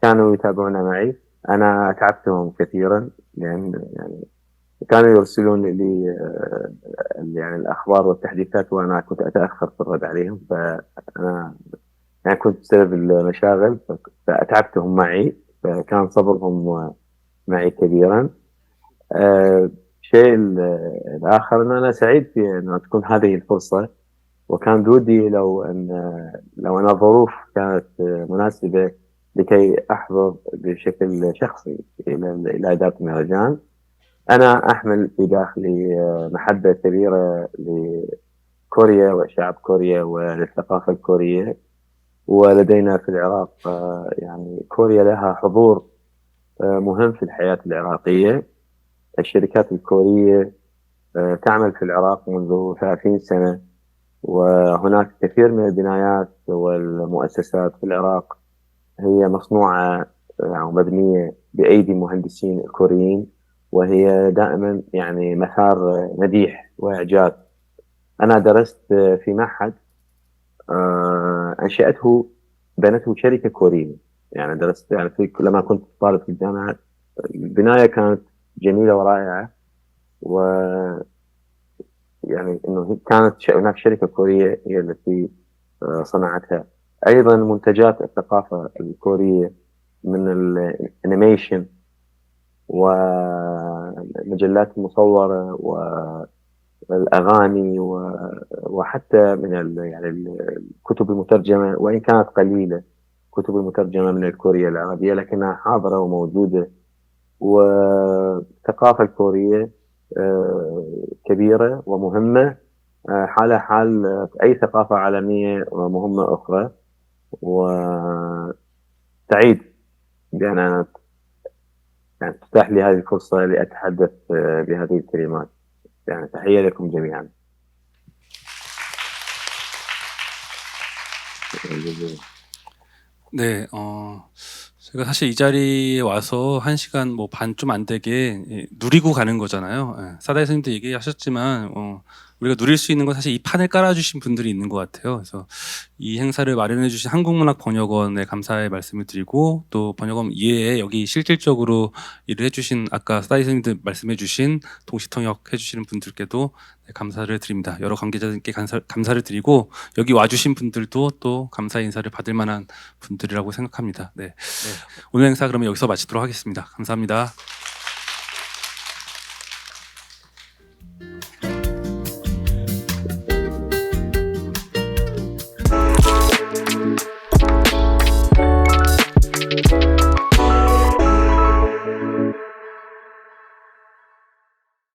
كانوا يتابعون معي. أنا أتعبتهم كثيرا لأن يعني كانوا يرسلون لي يعني الأخبار والتحديثات وأنا كنت أتأخر في الرد عليهم، فأنا يعني كنت بسبب المشاغل فأتعبتهم معي، فكان صبرهم معي كبيرا. الشيء الآخر أن أنا سعيد في أن تكون هذه الفرصة، وكان بودي لو أن الظروف كانت مناسبة لكي أحضر بشكل شخصي إلى إدارة المهرجان. أنا أحمل في داخلي محبة كبيرة لكوريا وشعب كوريا وللثقافة الكورية، ولدينا في العراق يعني كوريا لها حضور مهم في الحياة العراقية. الشركات الكورية تعمل في العراق منذ 30 سنة، وهناك كثير من البنايات والمؤسسات في العراق هي مصنوعة يعني مبنية بأيدي مهندسين كوريين، وهي دائما يعني مثار مديح وإعجاب أنا درست في معهد بنته شركة كورية. يعني درست يعني لما كنت طالب في الجامعة، البناية كانت جميلة ورائعة، و يعني انه كانت هناك شركة كورية هي التي صنعتها. ايضا منتجات الثقافة الكورية من الانيميشن والمجلات المصورة والاغاني وحتى من يعني الكتب المترجمة، وان كانت قليلة كتب المترجمة من الكورية العربية، لكنها حاضرة وموجودة. والثقافة الكورية كبيرة ومهمة، حالها حال أي ثقافة عالمية مهمة أخرى. وسعيد بأن أنا يعني تتاح لي هذه الفرصة لأتحدث بهذه الكلمات. يعني تحية لكم جميعا. 네, 제가 사실 이 자리에 와서 1시간 뭐 반 좀 안 되게 누리고 가는 거잖아요. 예, 사다이 선생님도 얘기하셨지만, 우리가 누릴 수 있는 건 사실 이 판을 깔아주신 분들이 있는 것 같아요. 그래서 이 행사를 마련해주신 한국문학번역원에 감사의 말씀을 드리고, 또 번역원 이외에 여기 실질적으로 일을 해주신 아까 사다이 선생님들 말씀해주신 동시통역 해주시는 분들께도 감사를 드립니다. 여러 관계자들께 감사를 드리고, 여기 와주신 분들도 또 감사 인사를 받을 만한 분들이라고 생각합니다. 네. 오늘 행사 그러면 여기서 마치도록 하겠습니다. 감사합니다.